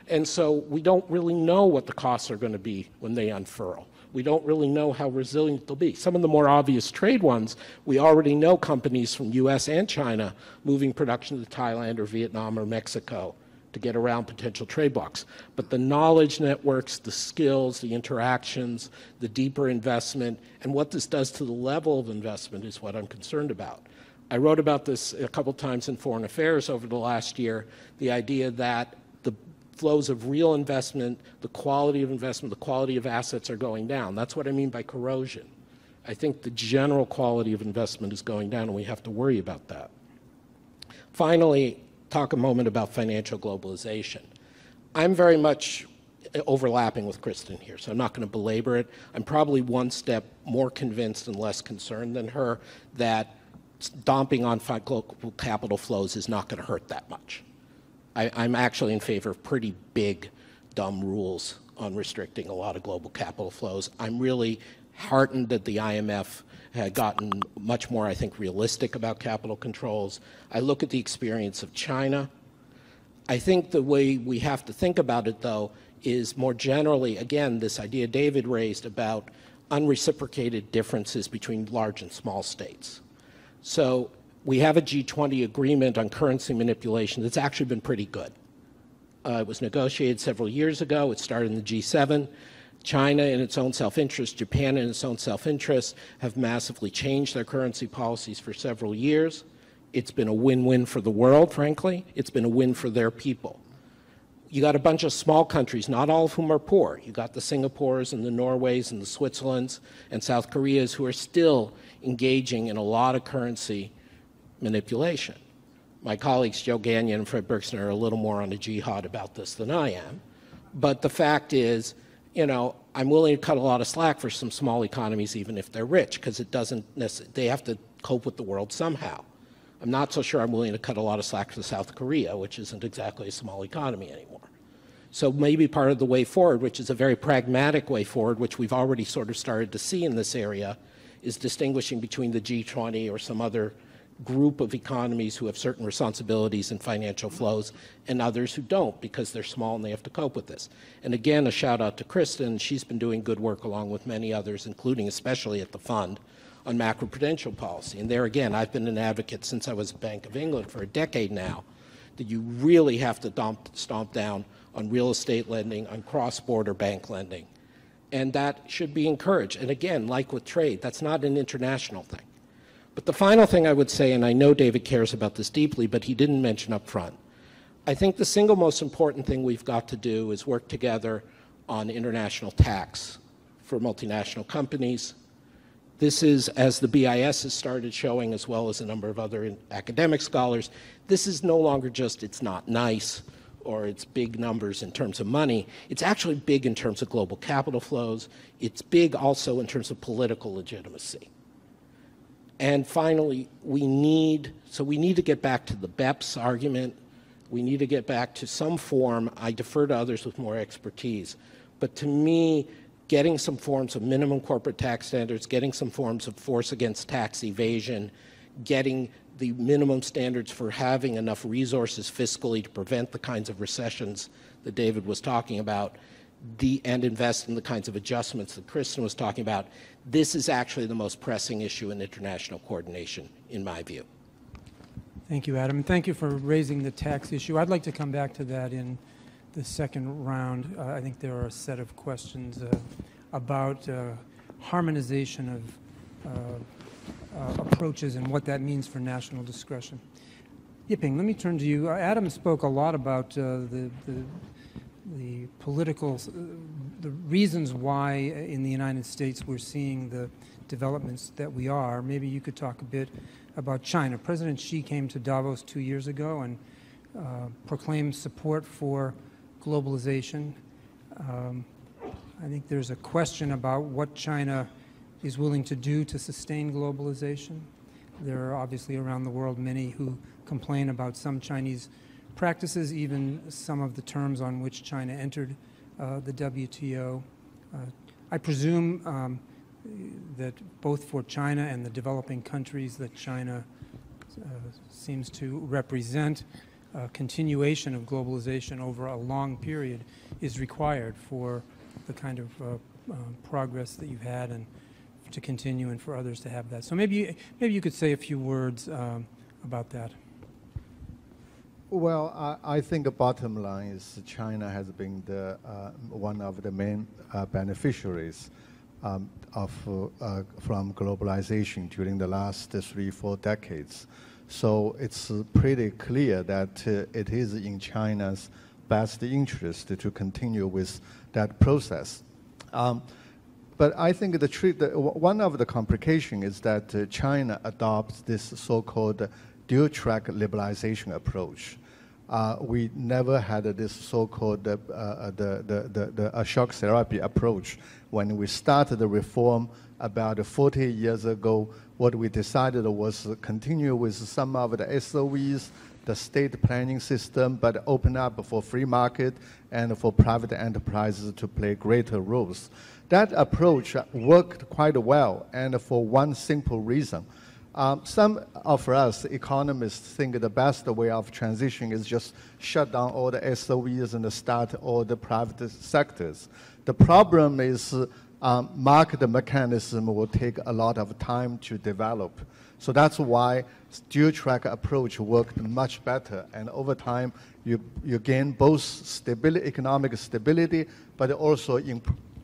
And so we don't really know what the costs are going to be when they unfurl. We don't really know how resilient they'll be. Some of the more obvious trade ones, we already know companies from US and China moving production to Thailand or Vietnam or Mexico to get around potential trade blocks. But the knowledge networks, the skills, the interactions, the deeper investment, and what this does to the level of investment is what I'm concerned about. I wrote about this a couple times in Foreign Affairs over the last year, the idea that the flows of real investment, the quality of assets are going down. That's what I mean by corrosion. I think the general quality of investment is going down, and we have to worry about that. Finally, talk a moment about financial globalization. I'm very much overlapping with Kristin here, so I'm not going to belabor it. I'm probably one step more convinced and less concerned than her that stomping on global capital flows is not going to hurt that much. I'm actually in favor of pretty big, dumb rules on restricting a lot of global capital flows. I'm really heartened that the IMF had gotten much more, I think, realistic about capital controls. I look at the experience of China. I think the way we have to think about it, though, is more generally, again, this idea David raised about unreciprocated differences between large and small states. So we have a G20 agreement on currency manipulation that's actually been pretty good. It was negotiated several years ago. It started in the G7. China, in its own self-interest, Japan, in its own self-interest, have massively changed their currency policies for several years. It's been a win-win for the world, frankly. It's been a win for their people. You got a bunch of small countries, not all of whom are poor. You got the Singapores and the Norways and the Switzerlands and South Koreas who are still engaging in a lot of currency manipulation. My colleagues Joe Gagnon and Fred Bergson are a little more on a jihad about this than I am. But the fact is, you know, I'm willing to cut a lot of slack for some small economies even if they're rich because it doesn't necessarily, they have to cope with the world somehow. I'm not so sure I'm willing to cut a lot of slack for South Korea, which isn't exactly a small economy anymore. So maybe part of the way forward, which is a very pragmatic way forward, which we've already sort of started to see in this area, is distinguishing between the G20 or some other group of economies who have certain responsibilities in financial flows and others who don't because they're small and they have to cope with this. And again, a shout out to Kristin. She's been doing good work along with many others, including especially at the fund, on macroprudential policy. And there again, I've been an advocate since I was at Bank of England for a decade now, that you really have to stomp down on real estate lending, on cross-border bank lending. And that should be encouraged. And again, like with trade, that's not an international thing. But the final thing I would say, and I know David cares about this deeply, but he didn't mention up front, I think the single most important thing we've got to do is work together on international tax for multinational companies. This is, as the BIS has started showing, as well as a number of other academic scholars, this is no longer just it's not nice or it's big numbers in terms of money. It's actually big in terms of global capital flows. It's big also in terms of political legitimacy. And finally, we need to get back to the BEPS argument. We need to get back to some form. I defer to others with more expertise. But to me, getting some forms of minimum corporate tax standards, getting some forms of force against tax evasion, getting the minimum standards for having enough resources fiscally to prevent the kinds of recessions that David was talking about, and invest in the kinds of adjustments that Kristin was talking about, this is actually the most pressing issue in international coordination, in my view. Thank you, Adam, and thank you for raising the tax issue. I'd like to come back to that in the second round. I think there are a set of questions about harmonization of approaches and what that means for national discretion. Yiping, let me turn to you. Adam spoke a lot about the political, the reasons why in the United States we're seeing the developments that we are. Maybe you could talk a bit about China. President Xi came to Davos 2 years ago and proclaimed support for globalization. I think there's a question about what China is willing to do to sustain globalization. There are obviously around the world many who complain about some Chinese practices, even some of the terms on which China entered the WTO. I presume that both for China and the developing countries that China seems to represent, continuation of globalization over a long period is required for the kind of progress that you've had and to continue and for others to have that. So maybe you could say a few words about that. Well, I think the bottom line is China has been the, one of the main beneficiaries from globalization during the last 3-4 decades. So it's pretty clear that it is in China's best interest to continue with that process. But I think one of the complications is that China adopts this so-called dual-track liberalization approach. We never had this so-called shock therapy approach. When we started the reform about 40 years ago, what we decided was continue with some of the SOEs, the state planning system, but open up for free market and for private enterprises to play greater roles. That approach worked quite well, and for one simple reason. Some of us economists think the best way of transition is just shut down all the SOEs and start all the private sectors. The problem is market mechanism will take a lot of time to develop. So that's why dual-track approach worked much better, and over time you gain both economic stability, but also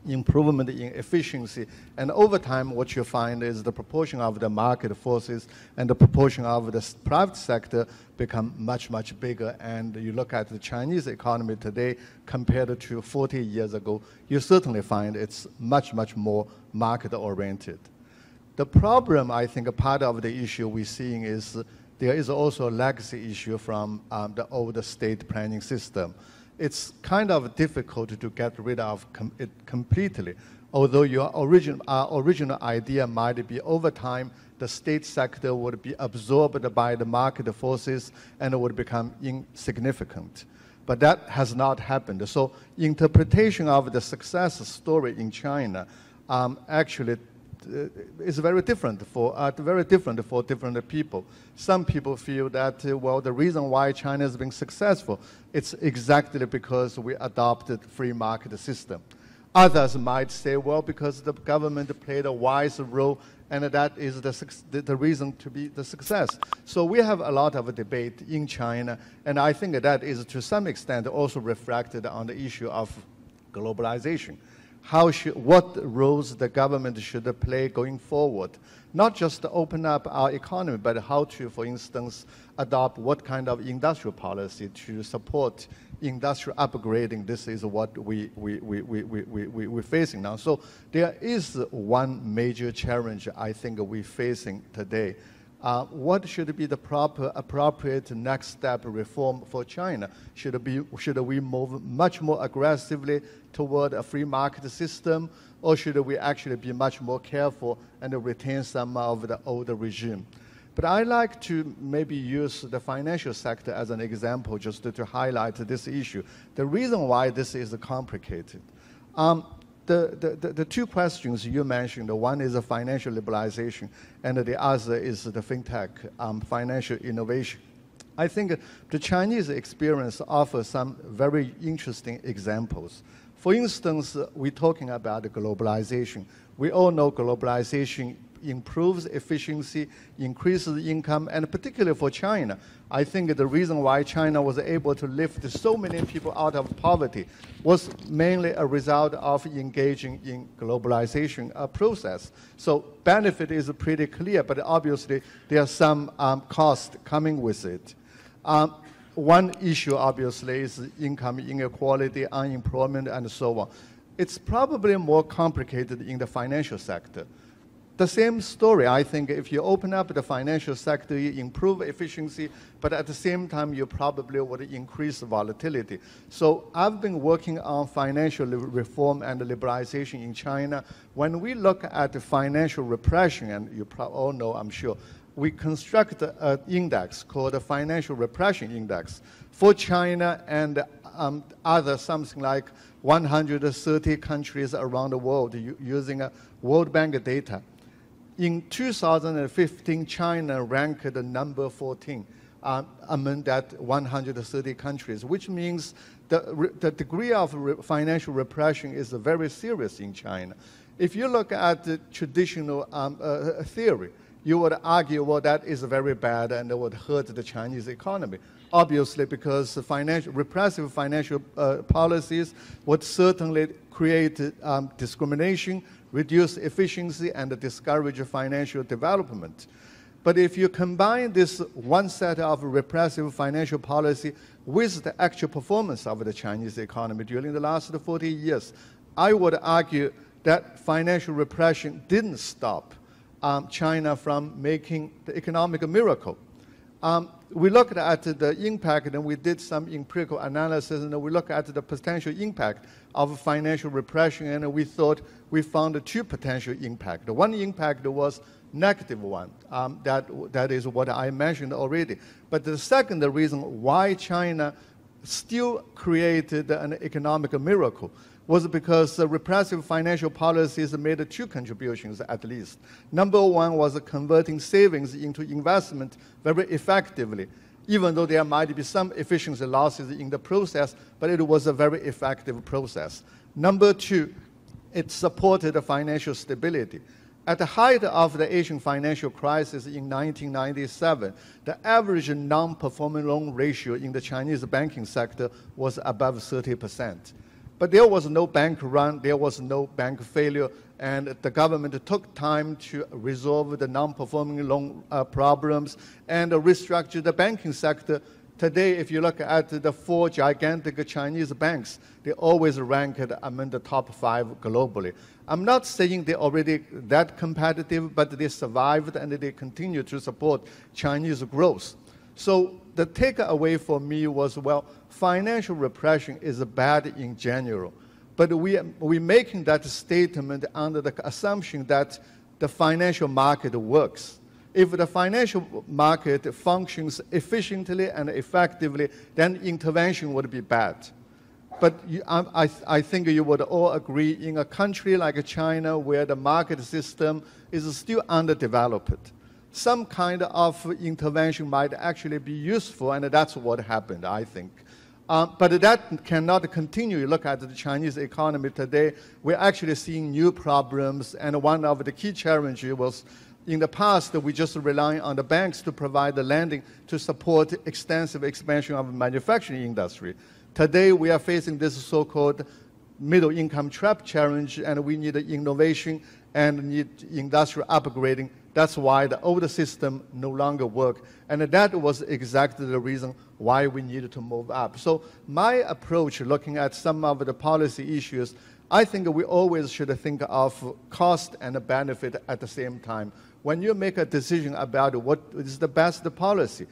improvement in efficiency. And over time, what you find is the proportion of the market forces and the proportion of the private sector become much, much bigger. And you look at the Chinese economy today compared to 40 years ago, you certainly find it's much, much more market-oriented. The problem, I think, a part of the issue we're seeing is there is also a legacy issue from the old state planning system. It's kind of difficult to get rid of it completely, although your original idea might be over time the state sector would be absorbed by the market forces and would become insignificant. But that has not happened. So interpretation of the success story in China actually is very different for different people. Some people feel that well, the reason why China has been successful, it's exactly because we adopted free market system. Others might say, well, because the government played a wise role, and that is the reason to be the success. So we have a lot of debate in China, and I think that is to some extent also reflected on the issue of globalization. what roles the government should play going forward. Not just to open up our economy, but how to, for instance, adopt what kind of industrial policy to support industrial upgrading. This is what we're facing now. So there is one major challenge I think we're facing today. What should be the proper, appropriate next step reform for China? Should we move much more aggressively toward a free market system, or should we actually be much more careful and retain some of the older regime? But I like to maybe use the financial sector as an example just to highlight this issue. The reason why this is complicated. The two questions you mentioned, the one is the financial liberalization, and the other is the FinTech, financial innovation. I think the Chinese experience offers some very interesting examples. For instance, we're talking about globalization. We all know globalization improves efficiency, increases income, and particularly for China, I think the reason why China was able to lift so many people out of poverty was mainly a result of engaging in globalization process. So benefit is pretty clear, but obviously there are some cost coming with it. One issue obviously is income inequality, unemployment, and so on. It's probably more complicated in the financial sector. The same story, I think, if you open up the financial sector, you improve efficiency, but at the same time, you probably would increase volatility. So I've been working on financial reform and liberalization in China. When we look at the financial repression, and you all know, I'm sure, we construct an index called the Financial Repression Index for China and other something like 130 countries around the world using World Bank data. In 2015, China ranked number 14 among that 130 countries, which means the degree of financial repression is very serious in China. If you look at the traditional theory, you would argue, well, that is very bad and it would hurt the Chinese economy. Obviously, because repressive financial policies would certainly create discrimination, reduce efficiency, and discourage financial development. But if you combine this one set of repressive financial policy with the actual performance of the Chinese economy during the last 40 years, I would argue that financial repression didn't stop China from making the economic miracle. We looked at the impact, and we did some empirical analysis, and we looked at the potential impact of financial repression, and we thought we found two potential impacts. The one impact was negative one. That is what I mentioned already. But the second reason why China still created an economic miracle was because repressive financial policies made two contributions at least. Number one was converting savings into investment very effectively, even though there might be some efficiency losses in the process, but it was a very effective process. Number two, it supported financial stability. At the height of the Asian financial crisis in 1997, the average non-performing loan ratio in the Chinese banking sector was above 30%. But there was no bank run, there was no bank failure, and the government took time to resolve the non-performing loan problems and restructure the banking sector. Today, if you look at the four gigantic Chinese banks, they always ranked among the top 5 globally. I'm not saying they're already that competitive, but they survived and they continue to support Chinese growth. So the takeaway for me was, well, financial repression is bad in general, but we're making that statement under the assumption that the financial market works. If the financial market functions efficiently and effectively, then intervention would be bad. But I think you would all agree, in a country like China, where the market system is still underdeveloped, some kind of intervention might actually be useful, and that's what happened, I think. But that cannot continue. You look at the Chinese economy today, we're actually seeing new problems, and one of the key challenges was, in the past, we just rely on the banks to provide the lending to support extensive expansion of the manufacturing industry. Today, we are facing this so-called middle income trap challenge, and we need innovation and need industrial upgrading. That's why the old system no longer works. And that was exactly the reason why we needed to move up. So my approach, looking at some of the policy issues, I think we always should think of cost and benefit at the same time. When you make a decision about what is the best policy,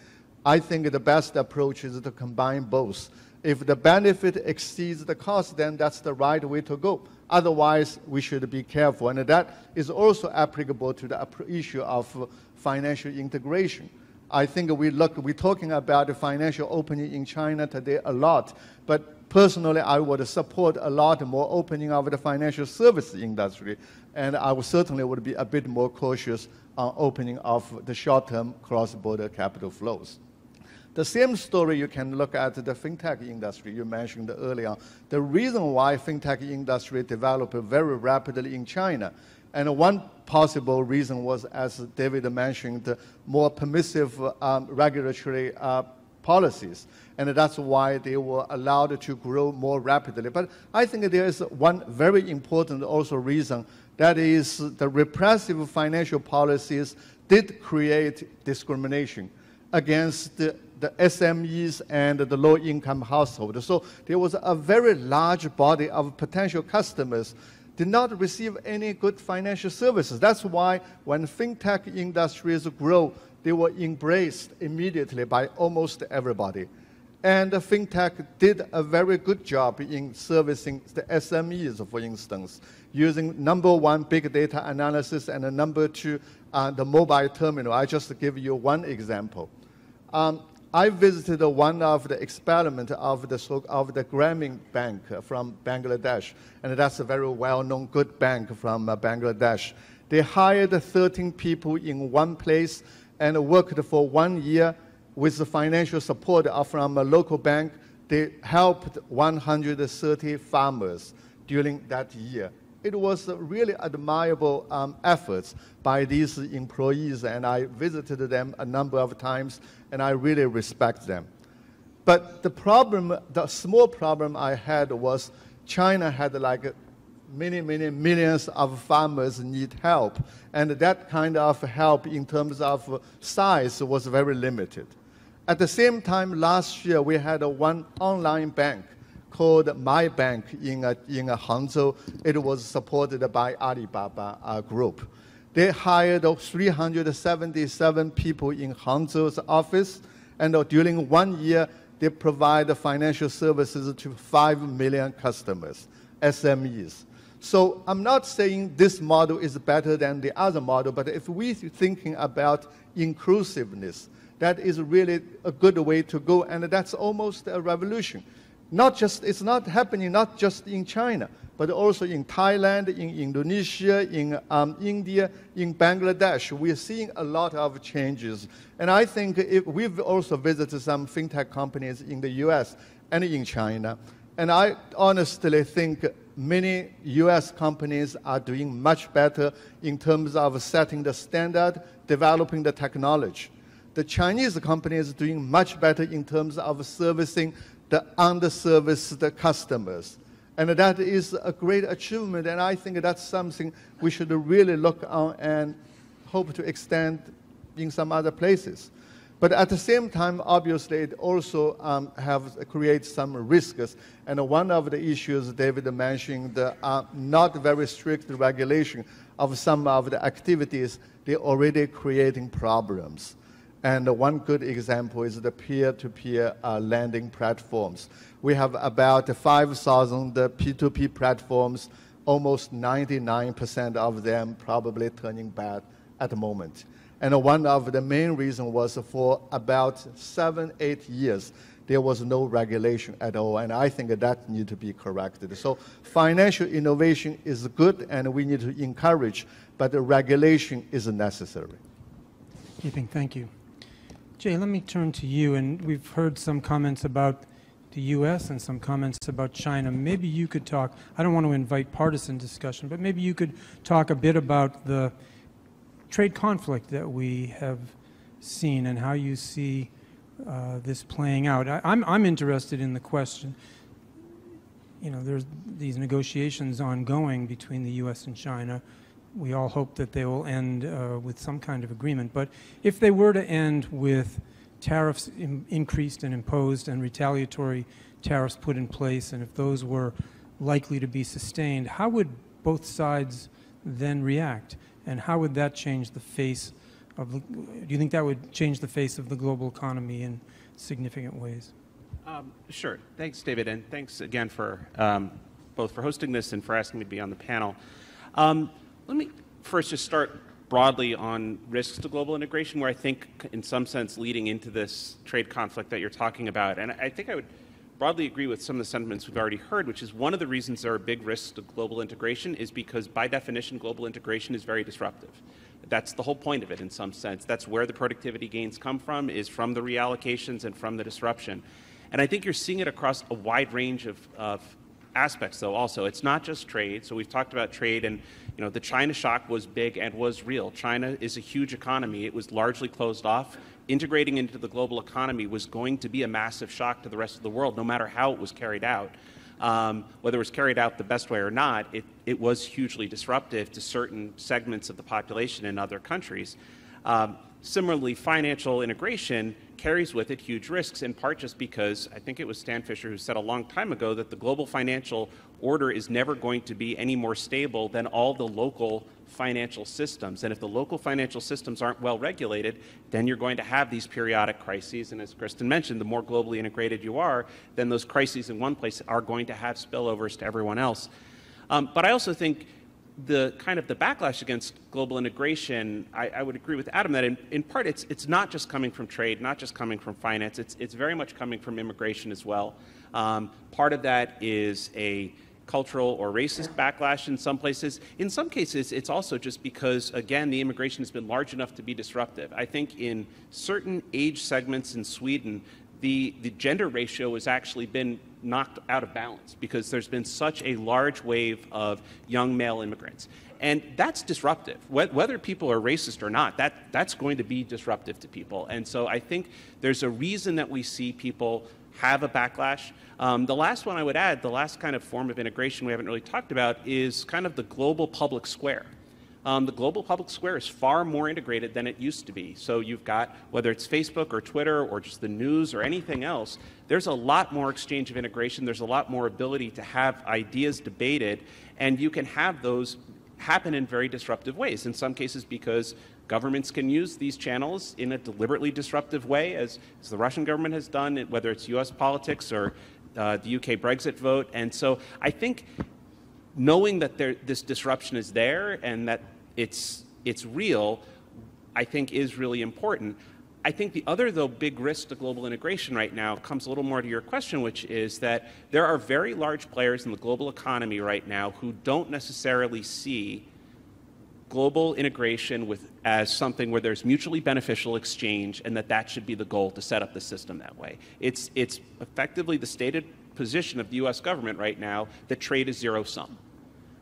I think the best approach is to combine both. If the benefit exceeds the cost, then that's the right way to go. Otherwise, we should be careful. And that is also applicable to the issue of financial integration. I think we're talking about the financial opening in China today a lot, but personally, I would support a lot more opening of the financial service industry, and I certainly would be a bit more cautious on opening of the short-term cross-border capital flows. The same story you can look at the FinTech industry you mentioned earlier. The reason why FinTech industry developed very rapidly in China, and one possible reason was, as David mentioned, more permissive regulatory policies, and that's why they were allowed to grow more rapidly. But I think there is one very important also reason, that is the repressive financial policies did create discrimination against the SMEs and the low-income households. So there was a very large body of potential customers did not receive any good financial services. That's why when FinTech industries grow, they were embraced immediately by almost everybody. And FinTech did a very good job in servicing the SMEs, for instance, using number one, big data analysis, and number two, the mobile terminal. I just give you one example. I visited one of the experiments of the Grameen Bank from Bangladesh, and that's a very well-known good bank from Bangladesh. They hired 13 people in one place and worked for 1 year with the financial support from a local bank. They helped 130 farmers during that year. It was really admirable efforts by these employees, and I visited them a number of times, and I really respect them. But the small problem I had was China had like many millions of farmers need help, and that kind of help in terms of size was very limited. At the same time, last year we had one online bank called My Bank in Hangzhou. It was supported by Alibaba Group. They hired 377 people in Hangzhou's office, and during 1 year, they provide financial services to 5 million customers, SMEs. So I'm not saying this model is better than the other model, but if we're thinking about inclusiveness, that is really a good way to go, and that's almost a revolution. It's not happening not just in China, but also in Thailand, in Indonesia, in India, in Bangladesh. We're seeing a lot of changes. And I think we've also visited some FinTech companies in the US and in China. And I honestly think many US companies are doing much better in terms of setting the standard, developing the technology. The Chinese companies are doing much better in terms of servicing the underserviced customers. And that is a great achievement, and I think that's something we should really look on and hope to extend in some other places. But at the same time, obviously, it also creates some risks. And one of the issues David mentioned, the not very strict regulation of some of the activities, they're already creating problems. And one good example is the peer-to-peer lending platforms. We have about 5,000 P2P platforms, almost 99% of them probably turning bad at the moment. And one of the main reasons was for about 7-8 years, there was no regulation at all, and I think that needs to be corrected. So financial innovation is good, and we need to encourage, but the regulation is necessary. Yiping, thank you. Jay, let me turn to you, and we've heard some comments about the U.S. and some comments about China. Maybe you could talk, I don't want to invite partisan discussion, but maybe you could talk a bit about the trade conflict that we have seen and how you see this playing out. I'm interested in the question, you know, there's these negotiations ongoing between the U.S. and China. We all hope that they will end with some kind of agreement. But if they were to end with tariffs increased and imposed and retaliatory tariffs put in place, and if those were likely to be sustained, how would both sides then react? And how would that change the face of the, do you think that would change the face of the global economy in significant ways? Sure. Thanks, David, and thanks again for both for hosting this and for asking me to be on the panel. Let me first just start broadly on risks to global integration, where I think, in some sense, leading into this trade conflict that you're talking about. And I think I would broadly agree with some of the sentiments we've already heard, which is one of the reasons there are big risks to global integration is because, by definition, global integration is very disruptive. That's the whole point of it, in some sense. That's where the productivity gains come from, is from the reallocations and from the disruption. And I think you're seeing it across a wide range of aspects, though, also. It's not just trade. So we've talked about trade, and you know, the China shock was big and was real. China is a huge economy. It was largely closed off. Integrating into the global economy was going to be a massive shock to the rest of the world, no matter how it was carried out. Whether it was carried out the best way or not, it was hugely disruptive to certain segments of the population in other countries. Similarly, financial integration carries with it huge risks, in part just because I think it was Stan Fisher who said a long time ago that the global financial order is never going to be any more stable than all the local financial systems. And if the local financial systems aren't well regulated, then you're going to have these periodic crises. And as Kristin mentioned, the more globally integrated you are, then those crises in one place are going to have spillovers to everyone else. But I also think the kind of the backlash against global integration, I would agree with Adam that in part it's not just coming from trade, not just coming from finance, it's very much coming from immigration as well. Part of that is a cultural or racist backlash in some places. In some cases, it's also just because, again, the immigration has been large enough to be disruptive. I think in certain age segments in Sweden, the gender ratio has actually been knocked out of balance because there's been such a large wave of young male immigrants. And that's disruptive. Whether people are racist or not, that's going to be disruptive to people. And so I think there's a reason that we see people have a backlash. The last one I would add, the last kind of form of integration we haven't really talked about is kind of the global public square. The global public square is far more integrated than it used to be. So you've got, whether it's Facebook or Twitter or just the news or anything else, there's a lot more exchange of integration. There's a lot more ability to have ideas debated, and you can have those happen in very disruptive ways. In some cases because governments can use these channels in a deliberately disruptive way, as the Russian government has done, whether it's US politics or the UK Brexit vote. And so I think knowing that this disruption is there and that it's real, I think is really important. I think the other, though, big risk to global integration right now comes a little more to your question, which is that there are very large players in the global economy right now who don't necessarily see global integration as something where there's mutually beneficial exchange and that should be the goal to set up the system that way. It's effectively the stated position of the U.S. government right now that trade is zero-sum.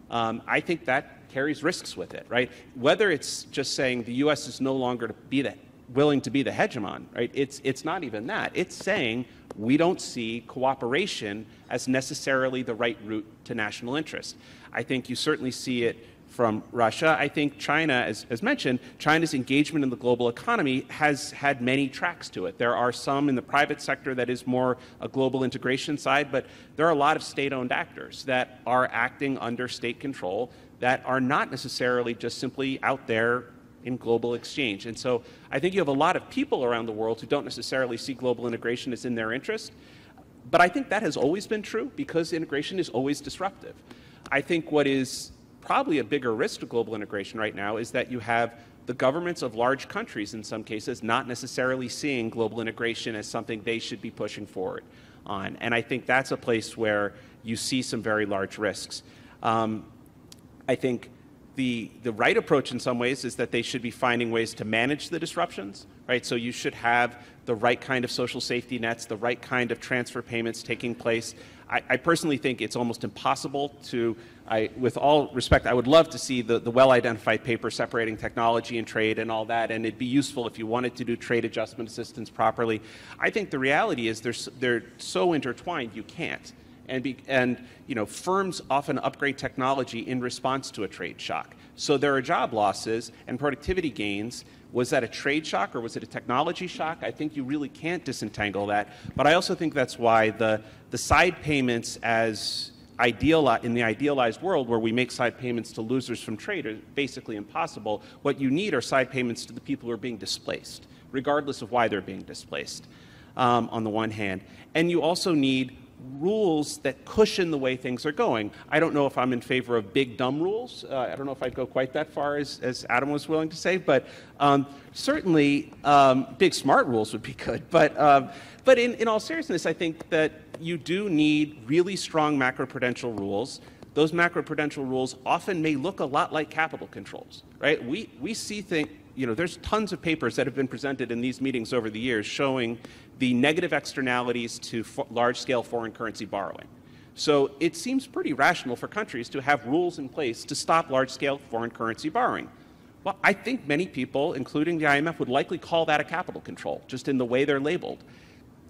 I think that carries risks with it, right? Whether it's just saying the U.S. is no longer willing to be the hegemon, right? It's not even that. It's saying we don't see cooperation as necessarily the right route to national interest. I think you certainly see it from Russia. I think China, as mentioned, China's engagement in the global economy has had many tracks to it. There are some in the private sector that is more a global integration side, but there are a lot of state-owned actors that are acting under state control that are not necessarily just simply out there in global exchange. And so I think you have a lot of people around the world who don't necessarily see global integration as in their interest, but I think that has always been true because integration is always disruptive. I think what is probably a bigger risk to global integration right now is that you have the governments of large countries in some cases not necessarily seeing global integration as something they should be pushing forward on. And I think that's a place where you see some very large risks. I think the right approach in some ways is that they should be finding ways to manage the disruptions, right? So you should have the right kind of social safety nets, the right kind of transfer payments taking place. I personally think it's almost impossible to, with all respect, I would love to see the well-identified paper separating technology and trade and all that, and it'd be useful if you wanted to do trade adjustment assistance properly. I think the reality is they're so intertwined you can't. And you know, firms often upgrade technology in response to a trade shock. So there are job losses and productivity gains. Was that a trade shock or was it a technology shock? I think you really can't disentangle that. But I also think that's why the side payments as in the idealized world where we make side payments to losers from trade are basically impossible. What you need are side payments to the people who are being displaced, regardless of why they're being displaced, on the one hand. And you also need rules that cushion the way things are going. I don't know if I'm in favor of big dumb rules. I don't know if I'd go quite that far as Adam was willing to say, but certainly big smart rules would be good. But in all seriousness, I think that you do need really strong macroprudential rules. Those macroprudential rules often may look a lot like capital controls, right? We see things, you know, there's tons of papers that have been presented in these meetings over the years showing the negative externalities to large-scale foreign currency borrowing. So it seems pretty rational for countries to have rules in place to stop large-scale foreign currency borrowing. Well, I think many people, including the IMF, would likely call that a capital control, just in the way they're labeled.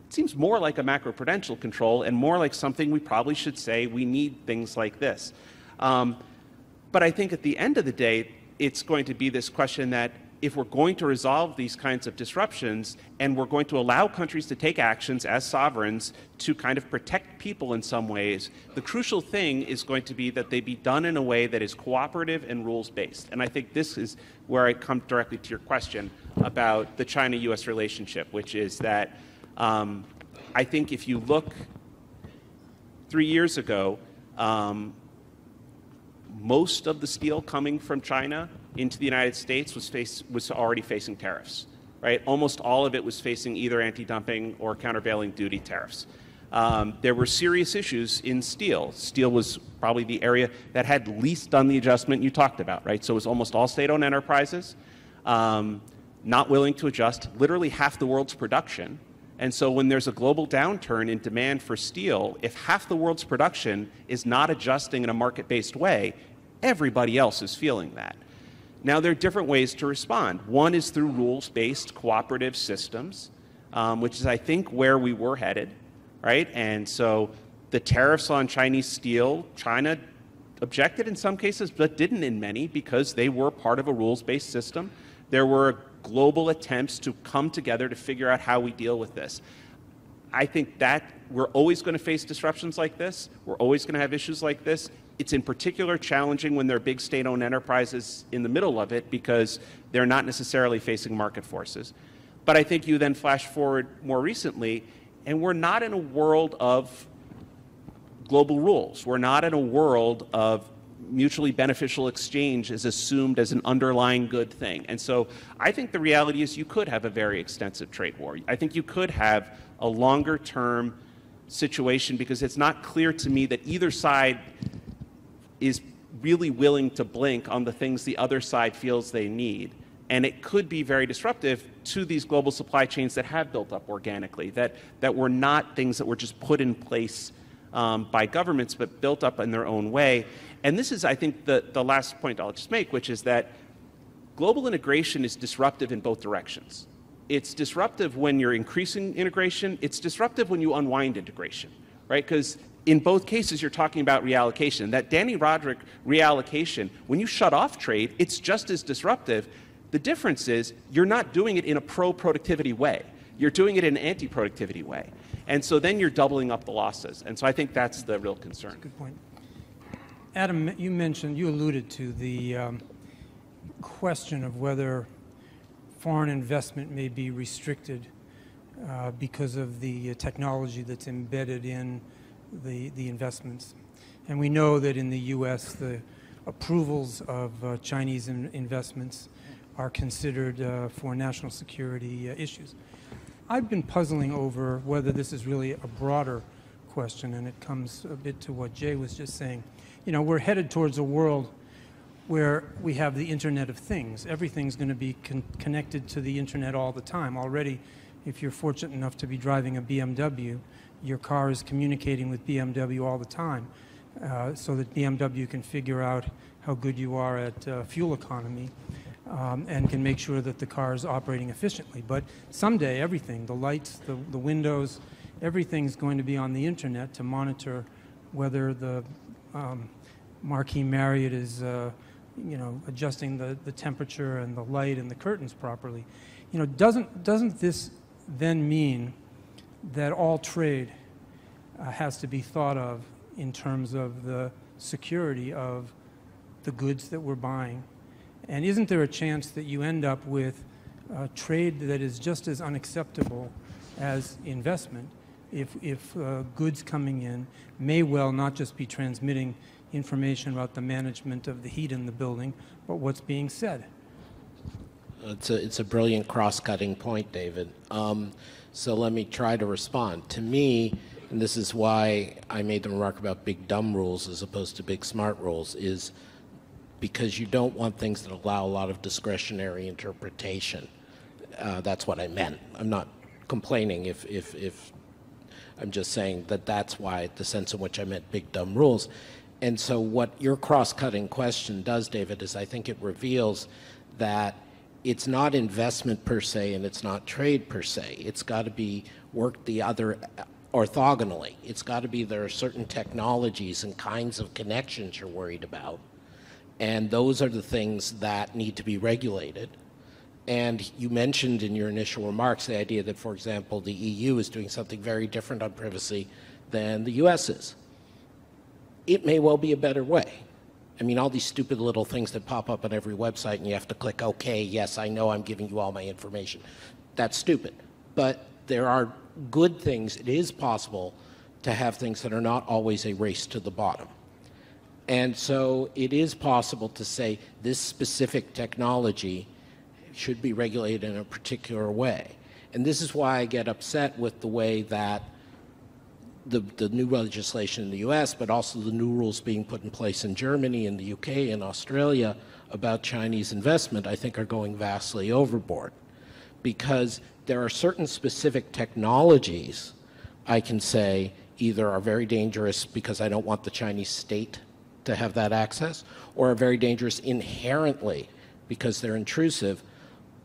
It seems more like a macroprudential control and more like something we probably should say we need things like this. But I think at the end of the day, it's going to be this question that if we're going to resolve these kinds of disruptions and we're going to allow countries to take actions as sovereigns to kind of protect people in some ways, the crucial thing is going to be that they be done in a way that is cooperative and rules-based. And I think this is where I come directly to your question about the China-US relationship, which is that I think if you look 3 years ago, most of the steel coming from China into the United States was already facing tariffs, right? Almost all of it was facing either anti-dumping or countervailing duty tariffs. There were serious issues in steel. Steel was probably the area that had least done the adjustment you talked about, right? So it was almost all state-owned enterprises, not willing to adjust literally half the world's production. And so when there's a global downturn in demand for steel, if half the world's production is not adjusting in a market-based way, everybody else is feeling that. Now, there are different ways to respond. One is through rules-based cooperative systems, which is, I think, where we were headed, right? And so the tariffs on Chinese steel, China objected in some cases, but didn't in many because they were part of a rules-based system. There were global attempts to come together to figure out how we deal with this. I think that we're always going to face disruptions like this. We're always going to have issues like this. It's in particular challenging when there are big state-owned enterprises in the middle of it because they're not necessarily facing market forces. But I think you then flash forward more recently, and we're not in a world of global rules. We're not in a world of mutually beneficial exchange is assumed as an underlying good thing. And so I think the reality is you could have a very extensive trade war. I think you could have a longer term situation because it's not clear to me that either side is really willing to blink on the things the other side feels they need. And it could be very disruptive to these global supply chains that have built up organically, that were not things that were just put in place by governments, but built up in their own way. And this is, I think, the last point I'll just make, which is that global integration is disruptive in both directions. It's disruptive when you're increasing integration. It's disruptive when you unwind integration, right? Because in both cases, you're talking about reallocation. That Danny Roderick reallocation, when you shut off trade, it's just as disruptive. The difference is you're not doing it in a pro-productivity way. You're doing it in an anti-productivity way. And so then you're doubling up the losses. And so I think that's the real concern. That's a good point. Adam, you alluded to the question of whether foreign investment may be restricted because of the technology that's embedded in the investments. And we know that in the U.S., the approvals of Chinese investments are considered for national security issues. I've been puzzling over whether this is really a broader question, and it comes a bit to what Jay was just saying. You know, we're headed towards a world where we have the Internet of Things. Everything's going to be connected to the Internet all the time. Already, if you're fortunate enough to be driving a BMW, your car is communicating with BMW all the time so that BMW can figure out how good you are at fuel economy and can make sure that the car is operating efficiently. But someday, everything, the lights, the windows, everything's going to be on the Internet to monitor whether the Marquis Marriott is, adjusting the temperature and the light and the curtains properly. Doesn't this then mean that all trade has to be thought of in terms of the security of the goods that we're buying? And isn't there a chance that you end up with trade that is just as unacceptable as investment if goods coming in may well not just be transmitting information about the management of the heat in the building, but what's being said? It's a brilliant cross-cutting point, David. So let me try to respond. To me, and this is why I made the remark about big dumb rules as opposed to big smart rules, is because you don't want things that allow a lot of discretionary interpretation. That's what I meant. I'm not complaining if I'm just saying that that's why, the sense in which I meant big dumb rules. And so what your cross-cutting question does, David, is I think it reveals that it's not investment per se and it's not trade per se. It's got to be worked the other orthogonally. It's got to be there are certain technologies and kinds of connections you're worried about, and those are the things that need to be regulated. And you mentioned in your initial remarks the idea that, for example, the EU is doing something very different on privacy than the US is. It may well be a better way. I mean, all these stupid little things that pop up on every website and you have to click, okay, yes, I know I'm giving you all my information. That's stupid. But there are good things. It is possible to have things that are not always a race to the bottom. And so it is possible to say this specific technology should be regulated in a particular way. And this is why I get upset with the way that the new legislation in the US, but also the new rules being put in place in Germany and the UK and Australia about Chinese investment, I think are going vastly overboard. Because there are certain specific technologies I can say either are very dangerous because I don't want the Chinese state to have that access, or are very dangerous inherently because they're intrusive,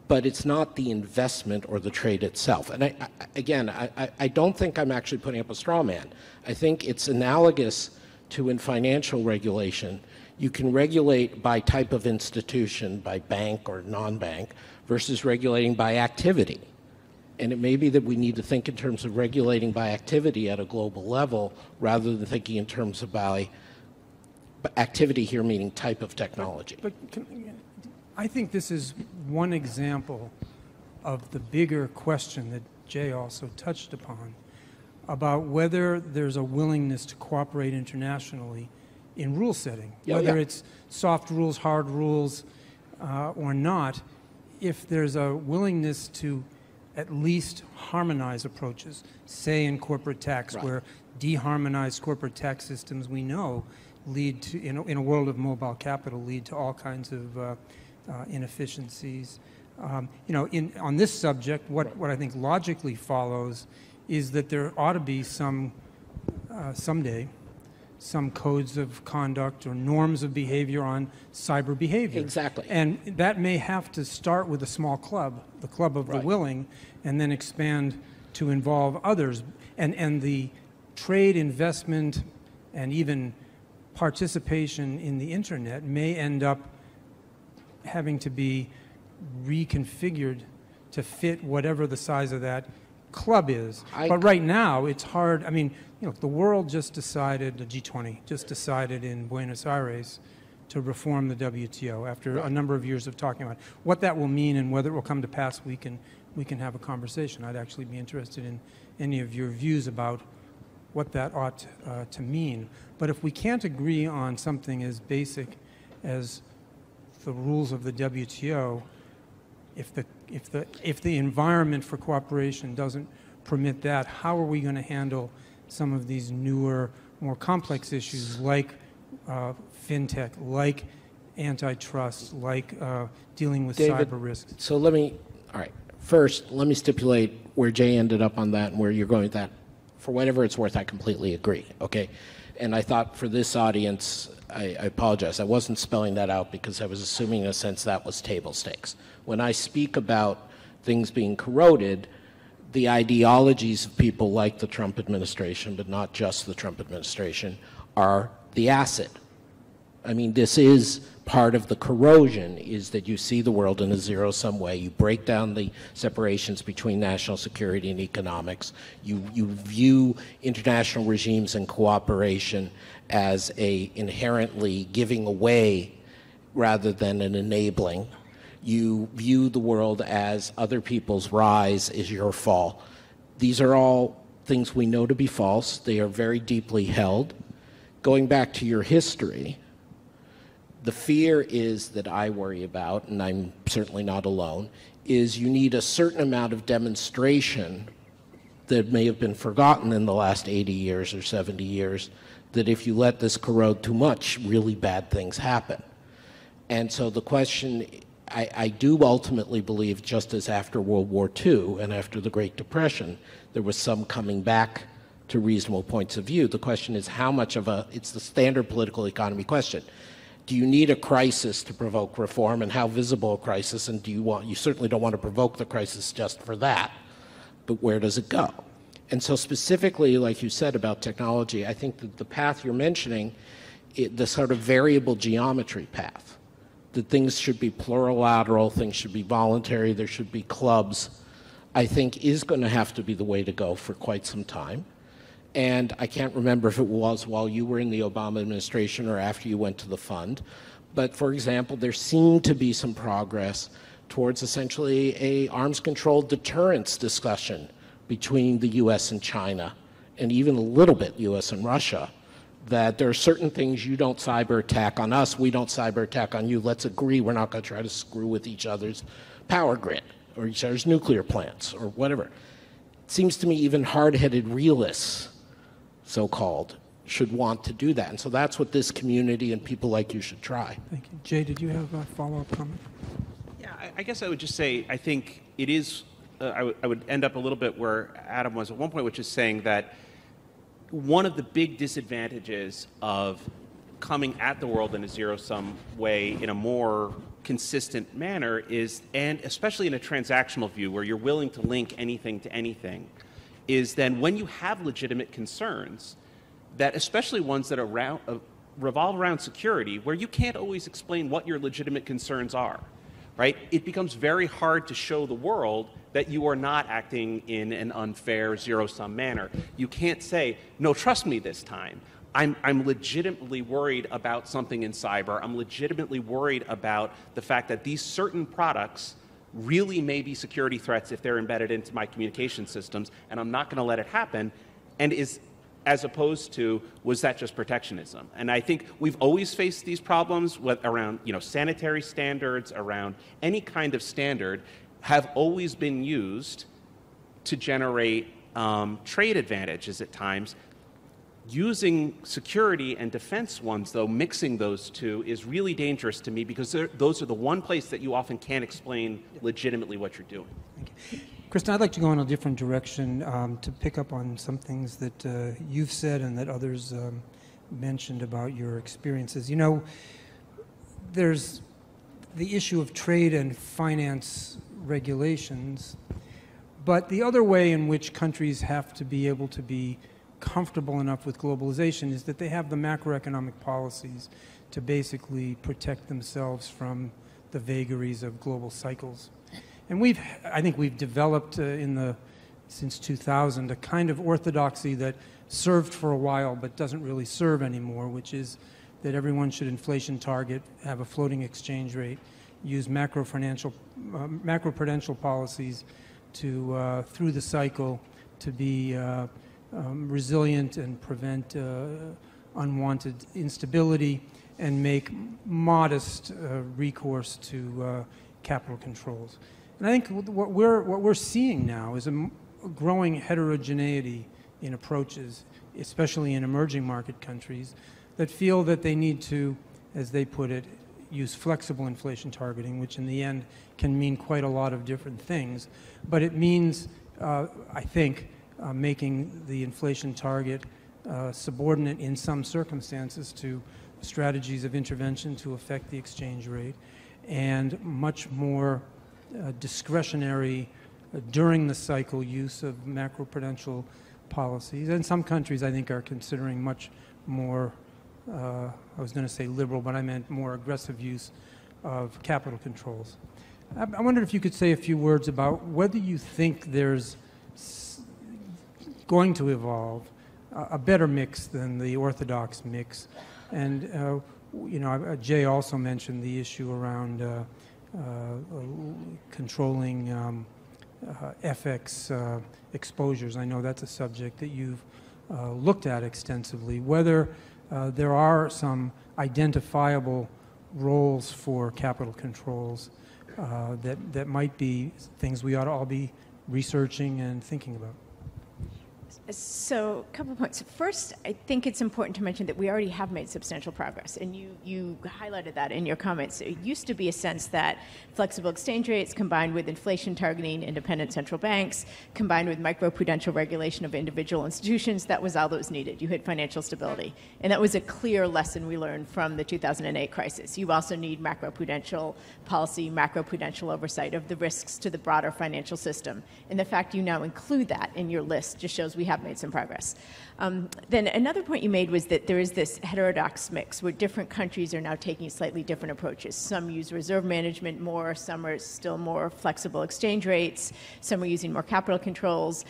but it's not the investment or the trade itself. And I don't think I'm actually putting up a straw man. I think it's analogous to in financial regulation. You can regulate by type of institution, by bank or non-bank, versus regulating by activity. And it may be that we need to think in terms of regulating by activity at a global level rather than thinking in terms of by activity here meaning type of technology. But I think this is one example of the bigger question that Jay also touched upon about whether there's a willingness to cooperate internationally in rule setting, whether it's soft rules, hard rules, or not. If there's a willingness to at least harmonize approaches, say in corporate tax, where deharmonized corporate tax systems we know lead to, in a world of mobile capital, lead to all kinds of inefficiencies. On this subject, what I think logically follows is that there ought to be someday some codes of conduct or norms of behavior on cyber behavior. Exactly. And that may have to start with a small club, the club of the willing, and then expand to involve others. And the trade, investment, and even participation in the internet may end up having to be reconfigured to fit whatever the size of that club is. But right now, it's hard. I mean, the world just decided, the G20 just decided in Buenos Aires to reform the WTO after a number of years of talking about it. What that will mean and whether it will come to pass, we can have a conversation. I'd actually be interested in any of your views about what that ought to mean. But if we can't agree on something as basic as the rules of the WTO, if the environment for cooperation doesn't permit that, how are we going to handle some of these newer, more complex issues like FinTech, like antitrust, like dealing with David, cyber risks? So first, let me stipulate where Jay ended up on that and where you're going with that. For whatever it's worth, I completely agree, okay? And I thought for this audience, I apologize, I wasn't spelling that out because I was assuming in a sense that was table stakes. When I speak about things being corroded, the ideologies of people like the Trump administration, but not just the Trump administration, are the acid. I mean, this is part of the corrosion, is that you see the world in a zero-sum way. You break down the separations between national security and economics. You view international regimes and cooperation as a inherently giving away rather than an enabling. You view the world as other people's rise is your fall. These are all things we know to be false. They are very deeply held. Going back to your history, the fear is that I worry about, and I'm certainly not alone, is you need a certain amount of demonstration that may have been forgotten in the last 80 years or 70 years, that if you let this corrode too much, really bad things happen. And so the question, I do ultimately believe, just as after World War II and after the Great Depression, there was some coming back to reasonable points of view. The question is how much of it's the standard political economy question. Do you need a crisis to provoke reform, and how visible a crisis, and you certainly don't want to provoke the crisis just for that, but where does it go? And so specifically, like you said about technology, I think that the path you're mentioning, the sort of variable geometry path, that things should be plurilateral, things should be voluntary, there should be clubs, I think is going to have to be the way to go for quite some time. And I can't remember if it was while you were in the Obama administration or after you went to the fund, but for example, there seemed to be some progress towards essentially a arms-controlled deterrence discussion between the US and China, and even a little bit US and Russia, that there are certain things you don't cyber attack on us, we don't cyber attack on you, let's agree we're not going to try to screw with each other's power grid or each other's nuclear plants or whatever. It seems to me even hard-headed realists, so-called, should want to do that. And so that's what this community and people like you should try. Thank you. Jay, did you have a follow-up comment? Yeah, I guess I would just say, I think it is, I would end up a little bit where Adam was at one point, which is saying that one of the big disadvantages of coming at the world in a zero-sum way in a more consistent manner is, and especially in a transactional view where you're willing to link anything to anything, is then when you have legitimate concerns, that especially ones that revolve around security, where you can't always explain what your legitimate concerns are, right? It becomes very hard to show the world that you are not acting in an unfair zero-sum manner. You can't say, no, trust me this time. I'm legitimately worried about something in cyber. I'm legitimately worried about the fact that these certain products really may be security threats if they're embedded into my communication systems, and I'm not going to let it happen, and as opposed to, was that just protectionism? And I think we've always faced these problems around sanitary standards, around any kind of standard, have always been used to generate trade advantages at times. Using security and defense ones, though, mixing those two is really dangerous to me, because those are the one place that you often can't explain legitimately what you're doing. Thank you. Kristin, I'd like to go in a different direction to pick up on some things that you've said and that others mentioned about your experiences. There's the issue of trade and finance regulations, but the other way in which countries have to be able to be comfortable enough with globalization is that they have the macroeconomic policies to basically protect themselves from the vagaries of global cycles. And I think we've developed since 2000 a kind of orthodoxy that served for a while but doesn't really serve anymore, which is that everyone should inflation target, have a floating exchange rate, use macroprudential policies to through the cycle to be resilient and prevent unwanted instability, and make modest recourse to capital controls. And I think what we're seeing now is a growing heterogeneity in approaches, especially in emerging market countries, that feel that they need to, as they put it, use flexible inflation targeting, which in the end can mean quite a lot of different things. But it means, I think, making the inflation target subordinate in some circumstances to strategies of intervention to affect the exchange rate, and much more discretionary during the cycle use of macroprudential policies. And some countries, I think, are considering much more I was going to say liberal, but I meant more aggressive use of capital controls. I wondered if you could say a few words about whether you think there's going to evolve a better mix than the orthodox mix. And, Jay also mentioned the issue around controlling FX exposures. I know that's a subject that you've looked at extensively. Whether there are some identifiable roles for capital controls that might be things we ought to all be researching and thinking about. So a couple of points. First, I think it's important to mention that we already have made substantial progress, and you highlighted that in your comments. It used to be a sense that flexible exchange rates combined with inflation targeting independent central banks, combined with microprudential regulation of individual institutions, that was all that was needed. You had financial stability. And that was a clear lesson we learned from the 2008 crisis. You also need macroprudential policy, macroprudential oversight of the risks to the broader financial system. And the fact you now include that in your list just shows we have made some progress. Then another point you made was that there is this heterodox mix where different countries are now taking slightly different approaches. Some use reserve management more, some are still more flexible exchange rates, some are using more capital controls.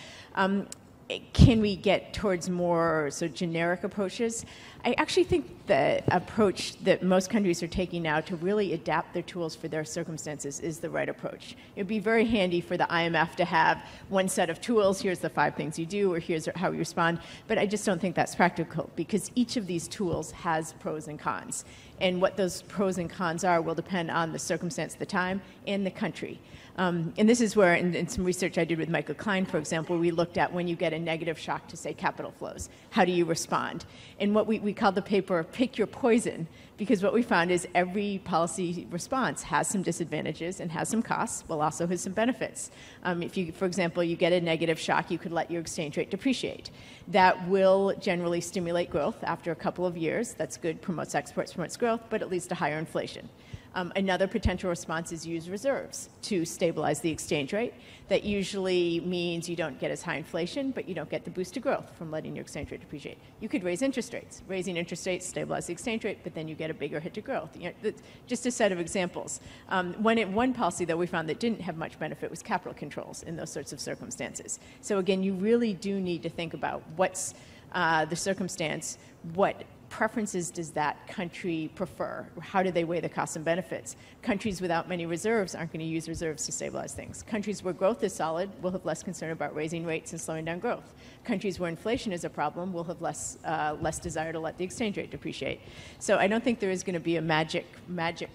Can we get towards more sort of generic approaches? I actually think the approach that most countries are taking now to really adapt their tools for their circumstances is the right approach. It would be very handy for the IMF to have one set of tools, here's the 5 things you do, or here's how you respond, but I just don't think that's practical because each of these tools has pros and cons. And what those pros and cons are will depend on the circumstance, the time, and the country. And this is where, in some research I did with Michael Klein, for example, we looked at when you get a negative shock to, say, capital flows. How do you respond? And what we called the paper, pick your poison, because what we found is every policy response has some disadvantages and has some costs, but also has some benefits. If you, for example, you get a negative shock, you could let your exchange rate depreciate. That will generally stimulate growth after a couple of years. That's good, promotes exports, promotes growth, but it leads to higher inflation. Another potential response is use reserves to stabilize the exchange rate. That usually means you don't get as high inflation, but you don't get the boost to growth from letting your exchange rate depreciate. You could raise interest rates. Raising interest rates stabilize the exchange rate, but then you get a bigger hit to growth. Just a set of examples. One policy, though, we found that didn't have much benefit was capital controls in those sorts of circumstances. So again, you really do need to think about what's the circumstance, what preferences does that country prefer? How do they weigh the costs and benefits? Countries without many reserves aren't going to use reserves to stabilize things. Countries where growth is solid will have less concern about raising rates and slowing down growth. Countries where inflation is a problem will have less desire to let the exchange rate depreciate. So I don't think there is going to be a magic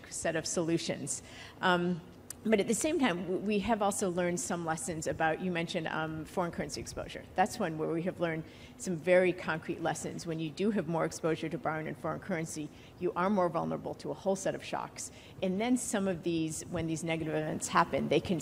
set of solutions. But at the same time, we have also learned some lessons about, you mentioned foreign currency exposure. That's one where we have learned some very concrete lessons. When you do have more exposure to borrowing in foreign currency, you are more vulnerable to a whole set of shocks. And then some of these, when these negative events happen, they can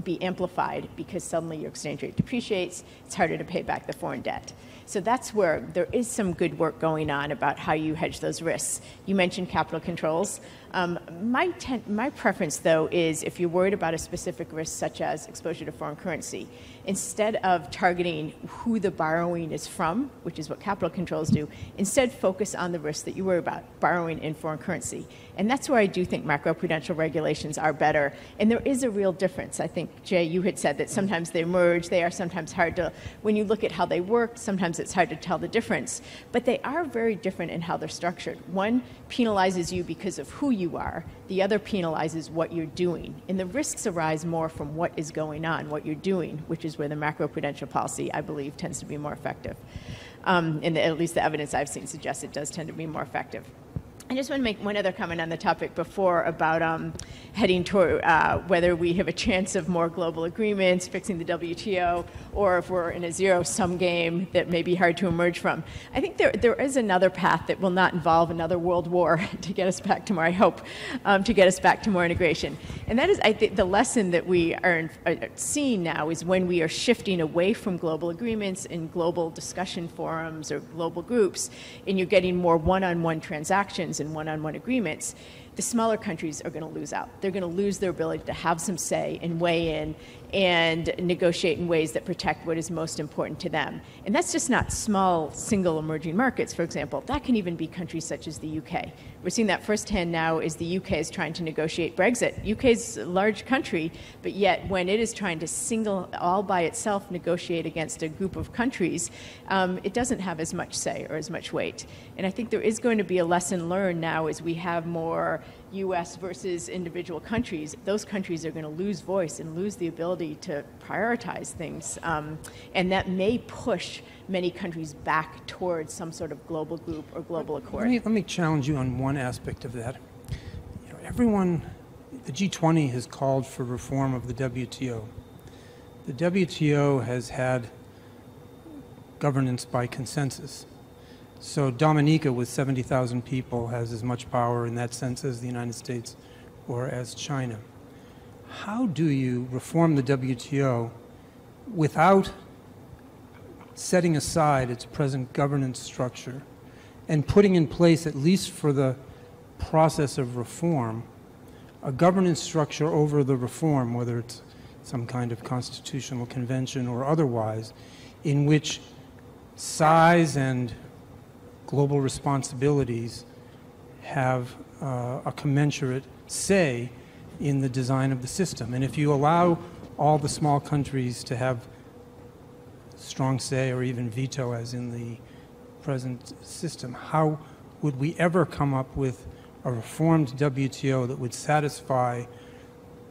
be amplified because suddenly your exchange rate depreciates. It's harder to pay back the foreign debt. So that's where there is some good work going on about how you hedge those risks. You mentioned capital controls. My preference, though, is if you're worried about a specific risk, such as exposure to foreign currency, instead of targeting who the borrowing is from, which is what capital controls do, instead focus on the risk that you worry about, borrowing in foreign currency. And that's where I do think macroprudential regulations are better. And there is a real difference. I think, Jay, you had said that sometimes they merge. They are sometimes hard to, when you look at how they work, sometimes it's hard to tell the difference. But they are very different in how they're structured. One penalizes you because of who you are. The other penalizes what you're doing. And the risks arise more from what is going on, what you're doing, which is where the macroprudential policy, I believe, tends to be more effective. And at least the evidence I've seen suggests it does tend to be more effective. I just want to make one other comment on the topic before about heading toward whether we have a chance of more global agreements, fixing the WTO, or if we're in a zero-sum game that may be hard to emerge from. I think there is another path that will not involve another world war to get us back to more, I hope, to get us back to more integration. And that is, I think, the lesson that we are seeing now is when we are shifting away from global agreements and global discussion forums or global groups, and you're getting more one-on-one transactions and one-on-one agreements, the smaller countries are going to lose out. They're going to lose their ability to have some say and weigh in and negotiate in ways that protect what is most important to them. And that's just not small, single emerging markets, for example. That can even be countries such as the UK. We're seeing that firsthand now as the UK is trying to negotiate Brexit. UK is a large country, but yet when it is trying to all by itself negotiate against a group of countries, it doesn't have as much say or as much weight. And I think there is going to be a lesson learned now as we have more U.S. versus individual countries. Those countries are going to lose voice and lose the ability to prioritize things. And that may push many countries back towards some sort of global group or global accord. Let me challenge you on one aspect of that. You know, everyone, the G20 has called for reform of the WTO. The WTO has had governance by consensus. So Dominica, with 70,000 people, has as much power in that sense as the United States or as China. How do you reform the WTO without setting aside its present governance structure and putting in place, at least for the process of reform, a governance structure over the reform, whether it's some kind of constitutional convention or otherwise, in which size and global responsibilities have a commensurate say in the design of the system? And if you allow all the small countries to have strong say or even veto, as in the present system, how would we ever come up with a reformed WTO that would satisfy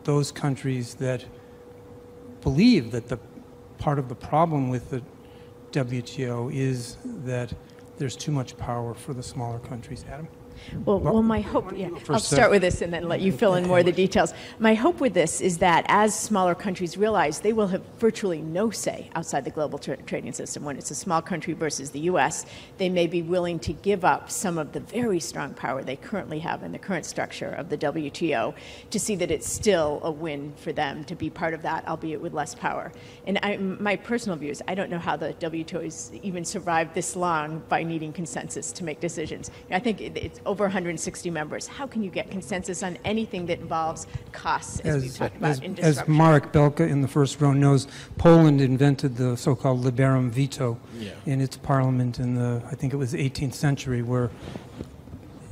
those countries that believe that the part of the problem with the WTO is that there's too much power for the smaller countries? Adam? Well, my hope, I'll start with this and then let you fill in more of the details. My hope with this is that as smaller countries realize they will have virtually no say outside the global trading system. When it's a small country versus the U.S., they may be willing to give up some of the very strong power they currently have in the current structure of the WTO to see that it's still a win for them to be part of that, albeit with less power. And my personal view is I don't know how the WTO has even survived this long by needing consensus to make decisions. I think it's over 160 members. How can you get consensus on anything that involves costs, as we've talked about in disruption? As Marek Belka in the first row knows, Poland invented the so-called liberum veto in its parliament in the, I think it was 18th century, where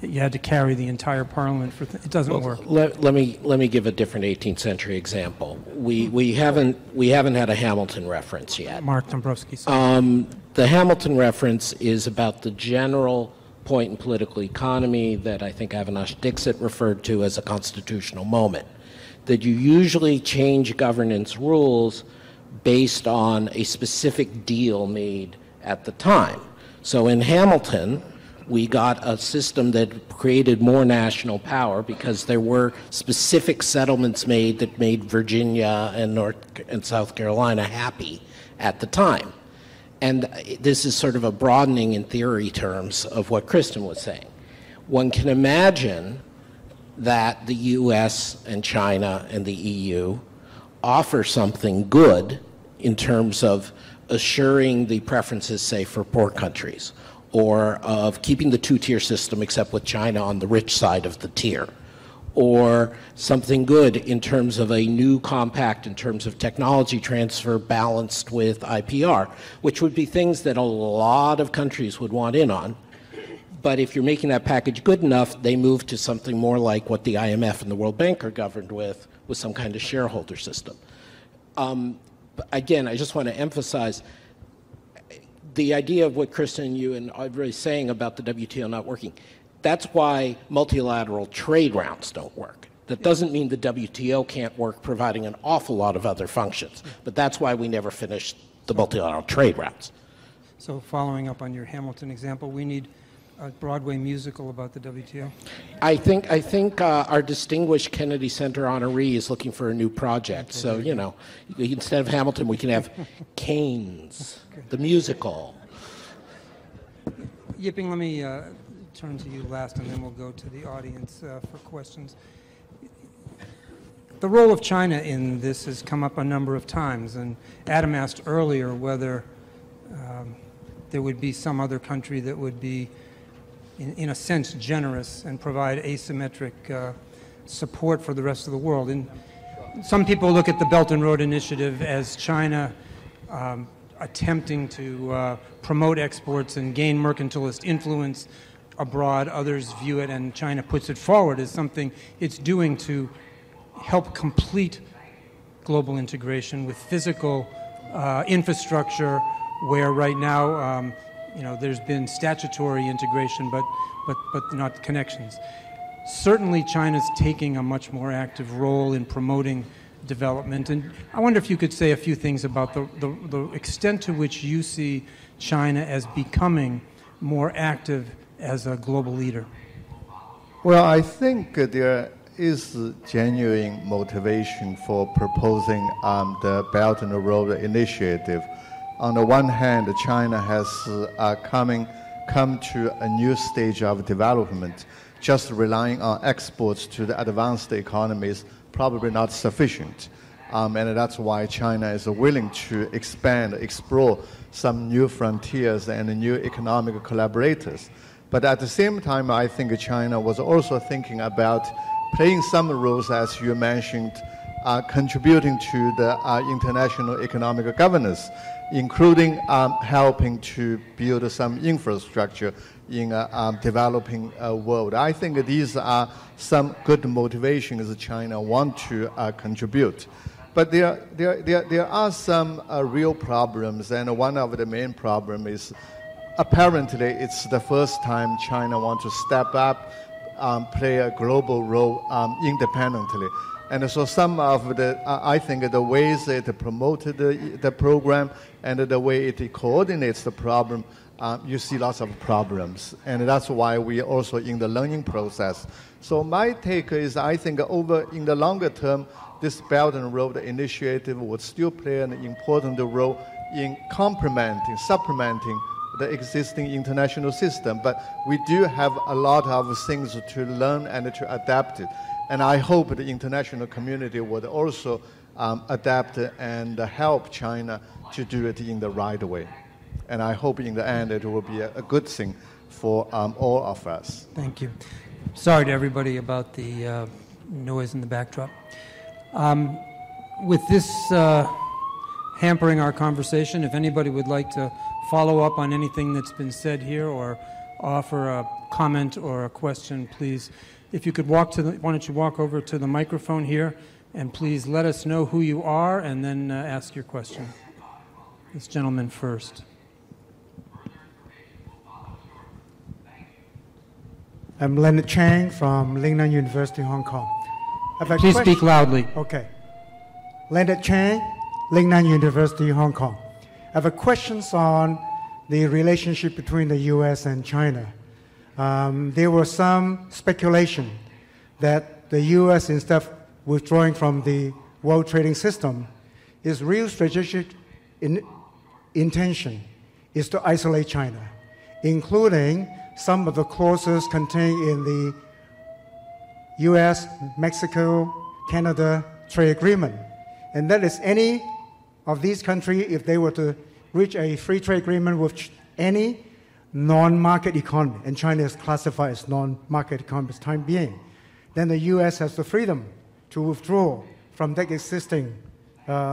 you had to carry the entire parliament for it doesn't work. Let me give a different 18th century example. We haven't had a Hamilton reference yet. Mark Dombrowski. The Hamilton reference is about the general point in political economy that I think Avinash Dixit referred to as a constitutional moment, that you usually change governance rules based on a specific deal made at the time. So in Hamilton, we got a system that created more national power because there were specific settlements made that made Virginia and North and South Carolina happy at the time. And this is sort of a broadening in theory terms of what Kristin was saying. One can imagine that the US and China and the EU offer something good in terms of assuring the preferences, say, for poor countries, or of keeping the two-tier system except with China on the rich side of the tier, or something good in terms of a new compact in terms of technology transfer balanced with IPR, which would be things that a lot of countries would want in on. But if you're making that package good enough, they move to something more like what the IMF and the World Bank are governed with some kind of shareholder system. Again, I just want to emphasize the idea of what Kristin and you and everybody saying about the WTO not working. That's why multilateral trade rounds don't work. That doesn't mean the WTO can't work providing an awful lot of other functions, but that's why we never finished the multilateral trade rounds. So following up on your Hamilton example, we need a Broadway musical about the WTO? I think our distinguished Kennedy Center honoree is looking for a new project. Okay, so, you know, instead of Hamilton, we can have Keynes, the musical. Yiping, let me turn to you last, and then we'll go to the audience for questions. The role of China in this has come up a number of times, and Adam asked earlier whether there would be some other country that would be, in a sense, generous and provide asymmetric support for the rest of the world. some people look at the Belt and Road Initiative as China attempting to promote exports and gain mercantilist influence abroad. Others view it, and China puts it forward, as something it's doing to help complete global integration with physical infrastructure, where right now, there's been statutory integration, but not connections. Certainly, China's taking a much more active role in promoting development, and I wonder if you could say a few things about the extent to which you see China as becoming more active as a global leader. Well, I think there is genuine motivation for proposing the Belt and Road Initiative. On the one hand, China has come to a new stage of development. Just relying on exports to the advanced economies probably not sufficient. And that's why China is willing to expand, explore some new frontiers and new economic collaborators. But at the same time, I think China was also thinking about playing some roles, as you mentioned, contributing to the international economic governance, including helping to build some infrastructure in a developing world. I think these are some good motivations China want to contribute. But there are some real problems, and one of the main problems is apparently it's the first time China wants to step up, play a global role independently. And so some of the, I think the ways it promoted the program and the way it coordinates the problem, you see lots of problems. And that's why we are also in the learning process. So my take is, I think in the longer term, this Belt and Road Initiative would still play an important role in complementing, supplementing the existing international system. But we do have a lot of things to learn and to adapt it. And I hope the international community would also adapt and help China to do it in the right way. And I hope in the end it will be a good thing for all of us. Thank you. Sorry to everybody about the noise in the backdrop. With this hampering our conversation, if anybody would like to follow up on anything that's been said here or offer a comment or a question, please, if you could why don't you walk over to the microphone here, and please let us know who you are and then ask your question. This gentleman first. I'm Leonard Chang from Lingnan University, Hong Kong. Please speak loudly. Okay. Leonard Chang, Lingnan University, Hong Kong. I have a question on the relationship between the U.S. and China. There was some speculation that the U.S., instead of withdrawing from the world trading system, its real strategic intention is to isolate China, including some of the clauses contained in the U.S., Mexico, Canada trade agreement. And that is any of these countries, if they were to reach a free trade agreement with any non-market economy, and China is classified as non-market economy for the time being, then the U.S. has the freedom to withdraw from that existing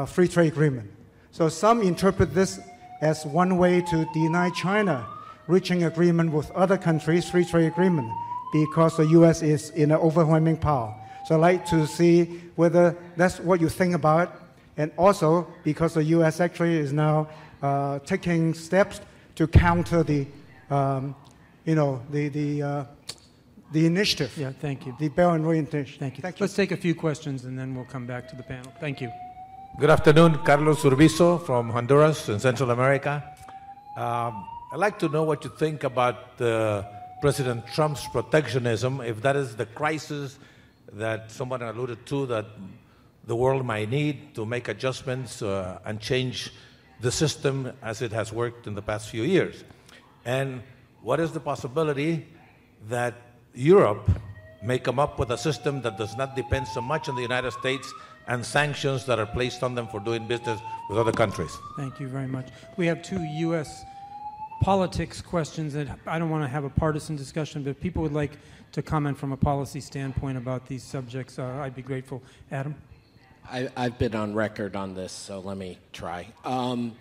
free trade agreement. So some interpret this as one way to deny China reaching agreement with other countries, free trade agreement, because the U.S. is in an overwhelming power. So I'd like to see whether that's what you think about it, and also because the U.S. actually is now taking steps to counter the initiative. Yeah, thank you. The Belt and Road Initiative. Thank you. Let's take a few questions and then we'll come back to the panel. Thank you. Good afternoon, Carlos Urbizo from Honduras in Central America. I'd like to know what you think about President Trump's protectionism, if that is the crisis that someone alluded to that the world might need to make adjustments and change the system as it has worked in the past few years. And what is the possibility that Europe may come up with a system that does not depend so much on the United States and sanctions that are placed on them for doing business with other countries? Thank you very much. We have two U.S. politics questions that I don't want to have a partisan discussion, but if people would like to comment from a policy standpoint about these subjects, I'd be grateful. Adam? I've been on record on this, so let me try. On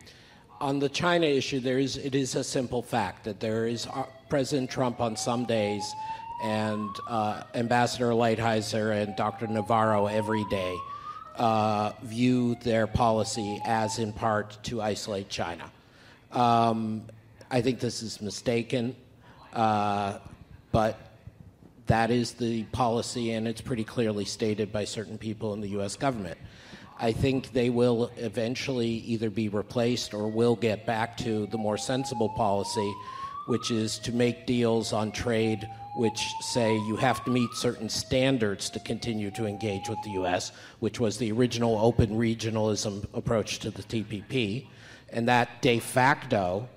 the China issue, it is a simple fact that there is President Trump on some days and Ambassador Lighthizer and Dr. Navarro every day view their policy as in part to isolate China. I think this is mistaken, but that is the policy, and it's pretty clearly stated by certain people in the U.S. government. I think they will eventually either be replaced or will get back to the more sensible policy, which is to make deals on trade which say you have to meet certain standards to continue to engage with the U.S., which was the original open regionalism approach to the TPP, and that de facto,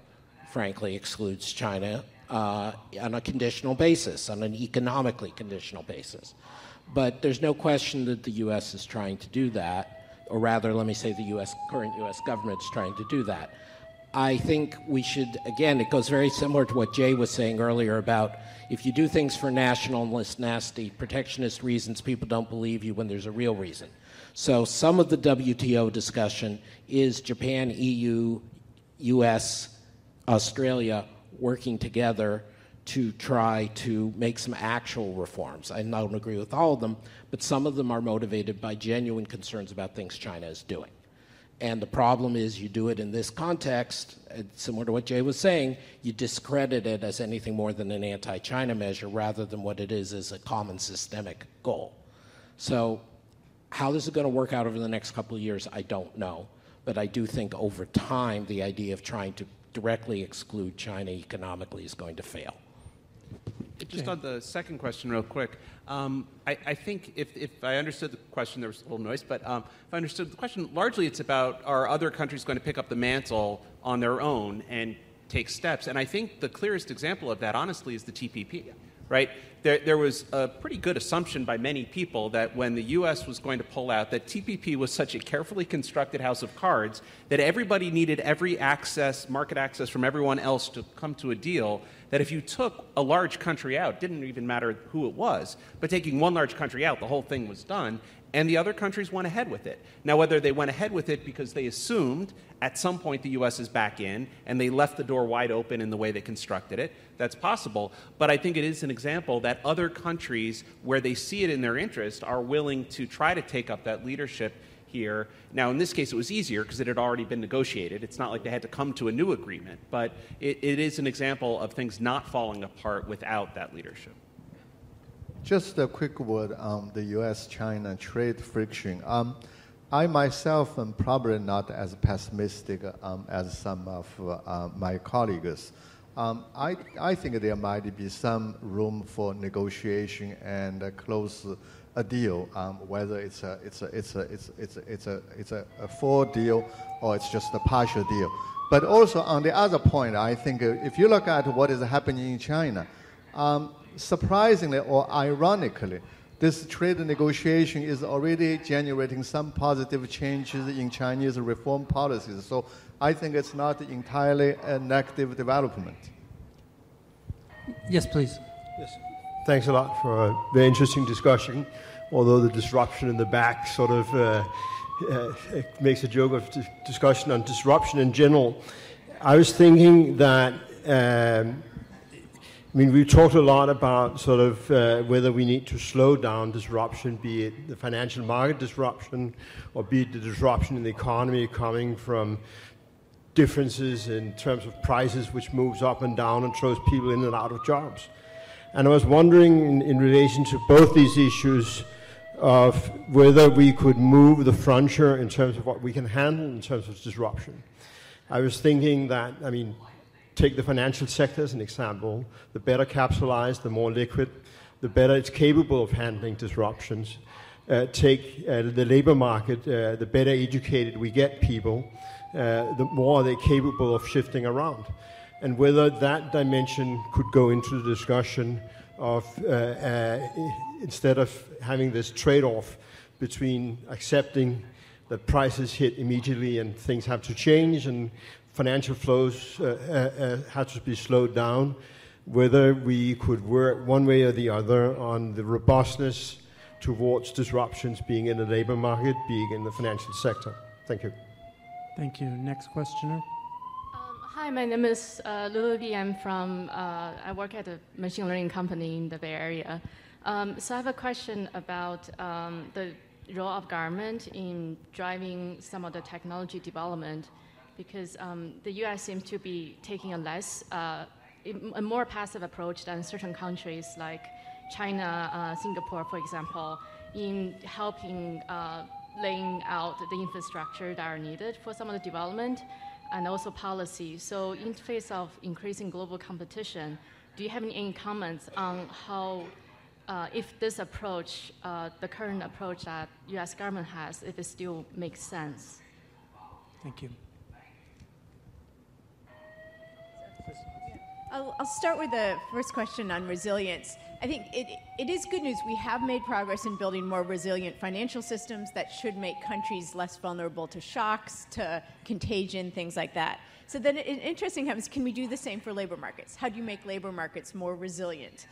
frankly, excludes China on a conditional basis, on an economically conditional basis. But there's no question that the U.S. is trying to do that, or rather, let me say the current U.S. government is trying to do that. I think we should, again, it goes very similar to what Jay was saying earlier about if you do things for nationalist, nasty, protectionist reasons, people don't believe you when there's a real reason. So some of the WTO discussion is Japan, EU, US, Australia working together to try to make some actual reforms. I don't agree with all of them, but some of them are motivated by genuine concerns about things China is doing. And the problem is you do it in this context, similar to what Jay was saying, you discredit it as anything more than an anti-China measure rather than what it is as a common systemic goal. So how this is going to work out over the next couple of years, I don't know. But I do think over time, the idea of trying to directly exclude China economically is going to fail. Just on the second question real quick, I think if I understood the question, there was a little noise, but if I understood the question, largely it's about are other countries going to pick up the mantle on their own and take steps? And I think the clearest example of that, honestly, is the TPP, right? There was a pretty good assumption by many people that when the U.S. was going to pull out, that TPP was such a carefully constructed house of cards that everybody needed every market access from everyone else to come to a deal, that if you took a large country out, it didn't even matter who it was, but taking one large country out, the whole thing was done, and the other countries went ahead with it. Now, whether they went ahead with it because they assumed at some point the U.S. is back in, and they left the door wide open in the way they constructed it, that's possible. But I think it is an example that other countries, where they see it in their interest, are willing to try to take up that leadership here. Now, in this case, it was easier because it had already been negotiated. It's not like they had to come to a new agreement, but it is an example of things not falling apart without that leadership. Just a quick word on the U.S.-China trade friction. I myself am probably not as pessimistic as some of my colleagues. I think there might be some room for negotiation and close a deal, whether it's a full deal or it's just a partial deal. But also on the other point, I think if you look at what is happening in China, surprisingly or ironically, this trade negotiation is already generating some positive changes in Chinese reform policies. So I think it's not entirely a negative development. Yes, please. Yes. Thanks a lot for a very interesting discussion, although the disruption in the back sort of makes a joke of discussion on disruption in general. I was thinking that we talked a lot about sort of whether we need to slow down disruption, be it the financial market disruption or be it the disruption in the economy coming from differences in terms of prices, which moves up and down and throws people in and out of jobs. And I was wondering in relation to both these issues of whether we could move the frontier in terms of what we can handle in terms of disruption. I was thinking that, take the financial sector as an example. The better capitalized, the more liquid, the better it's capable of handling disruptions. Take the labor market, the better educated we get people, the more they're capable of shifting around. And whether that dimension could go into the discussion of, instead of having this trade-off between accepting that prices hit immediately and things have to change and financial flows had to be slowed down, whether we could work one way or the other on the robustness towards disruptions, being in the labor market, being in the financial sector. Thank you. Thank you. Next questioner. Hi, my name is Lulu. I'm from, I work at a machine learning company in the Bay Area. So I have a question about the role of government in driving some of the technology development, because the U.S. seems to be taking a more passive approach than certain countries like China, Singapore, for example, in helping laying out the infrastructure that are needed for some of the development and also policy. So in the face of increasing global competition, do you have any comments on how, if this approach, the current approach that U.S. government has, if it still makes sense? Thank you. I'll start with the first question on resilience. I think it is good news. We have made progress in building more resilient financial systems that should make countries less vulnerable to shocks, to contagion, things like that. So then an interesting happens, can we do the same for labor markets? How do you make labor markets more resilient?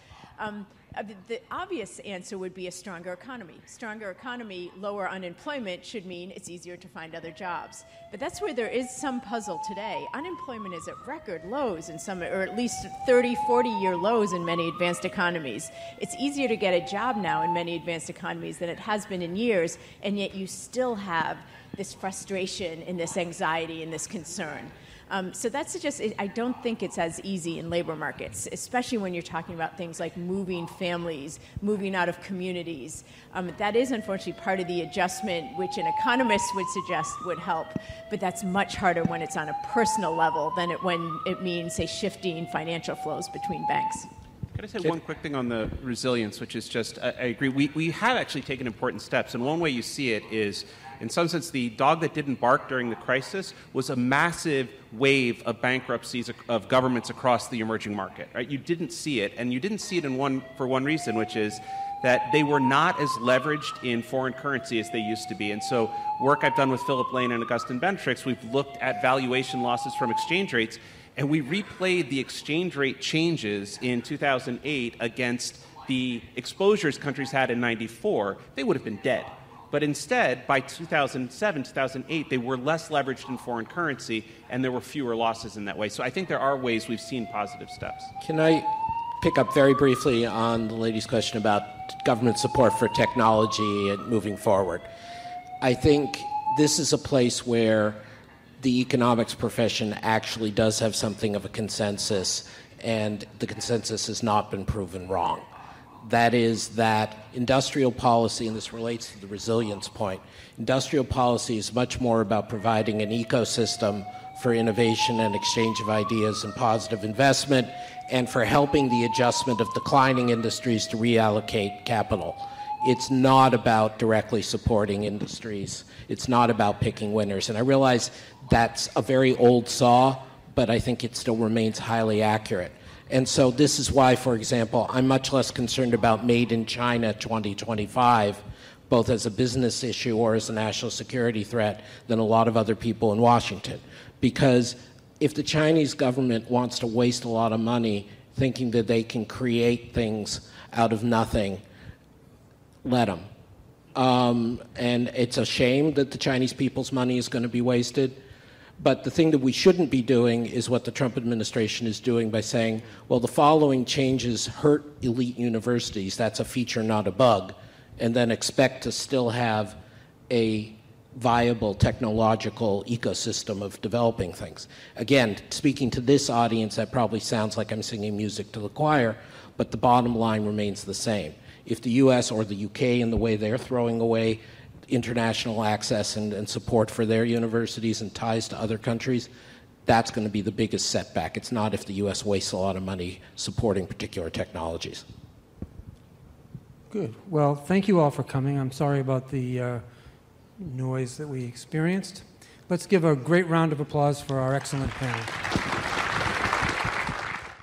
The obvious answer would be a stronger economy. Stronger economy, lower unemployment should mean it's easier to find other jobs. But that's where there is some puzzle today. Unemployment is at record lows in some, or at least 30, 40-year lows in many advanced economies. It's easier to get a job now in many advanced economies than it has been in years, and yet you still have this frustration and this anxiety and this concern. So that's just, I don't think it's as easy in labor markets, especially when you're talking about things like moving families, moving out of communities. That is unfortunately part of the adjustment, which an economist would suggest would help, but that's much harder when it's on a personal level than when it means, say, shifting financial flows between banks. Can I say one quick thing on the resilience, which is just, I agree, we have actually taken important steps, and one way you see it is, in some sense, the dog that didn't bark during the crisis was a massive wave of bankruptcies of governments across the emerging market. Right? You didn't see it, and you didn't see it for one reason, which is that they were not as leveraged in foreign currency as they used to be. And so work I've done with Philip Lane and Augustin Bentrix, we've looked at valuation losses from exchange rates, and we replayed the exchange rate changes in 2008 against the exposures countries had in 94. They would have been dead. But instead, by 2007, 2008, they were less leveraged in foreign currency, and there were fewer losses in that way. So I think there are ways we've seen positive steps. Can I pick up very briefly on the lady's question about government support for technology and moving forward? I think this is a place where the economics profession actually does have something of a consensus, and the consensus has not been proven wrong. That is that industrial policy, and this relates to the resilience point, industrial policy is much more about providing an ecosystem for innovation and exchange of ideas and positive investment, and for helping the adjustment of declining industries to reallocate capital. It's not about directly supporting industries. It's not about picking winners. And I realize that's a very old saw, but I think it still remains highly accurate. And so this is why, for example, I'm much less concerned about Made in China 2025, both as a business issue or as a national security threat, than a lot of other people in Washington. Because if the Chinese government wants to waste a lot of money thinking that they can create things out of nothing, let them. And it's a shame that the Chinese people's money is going to be wasted. But the thing that we shouldn't be doing is what the Trump administration is doing by saying, well, the following changes hurt elite universities. That's a feature, not a bug. And then expect to still have a viable technological ecosystem of developing things. Again, speaking to this audience, that probably sounds like I'm singing music to the choir, but the bottom line remains the same. If the US or the UK, in the way they're throwing away international access and support for their universities and ties to other countries, that's going to be the biggest setback. It's not if the U.S. wastes a lot of money supporting particular technologies. Good. Well, thank you all for coming. I'm sorry about the noise that we experienced. Let's give a great round of applause for our excellent panel.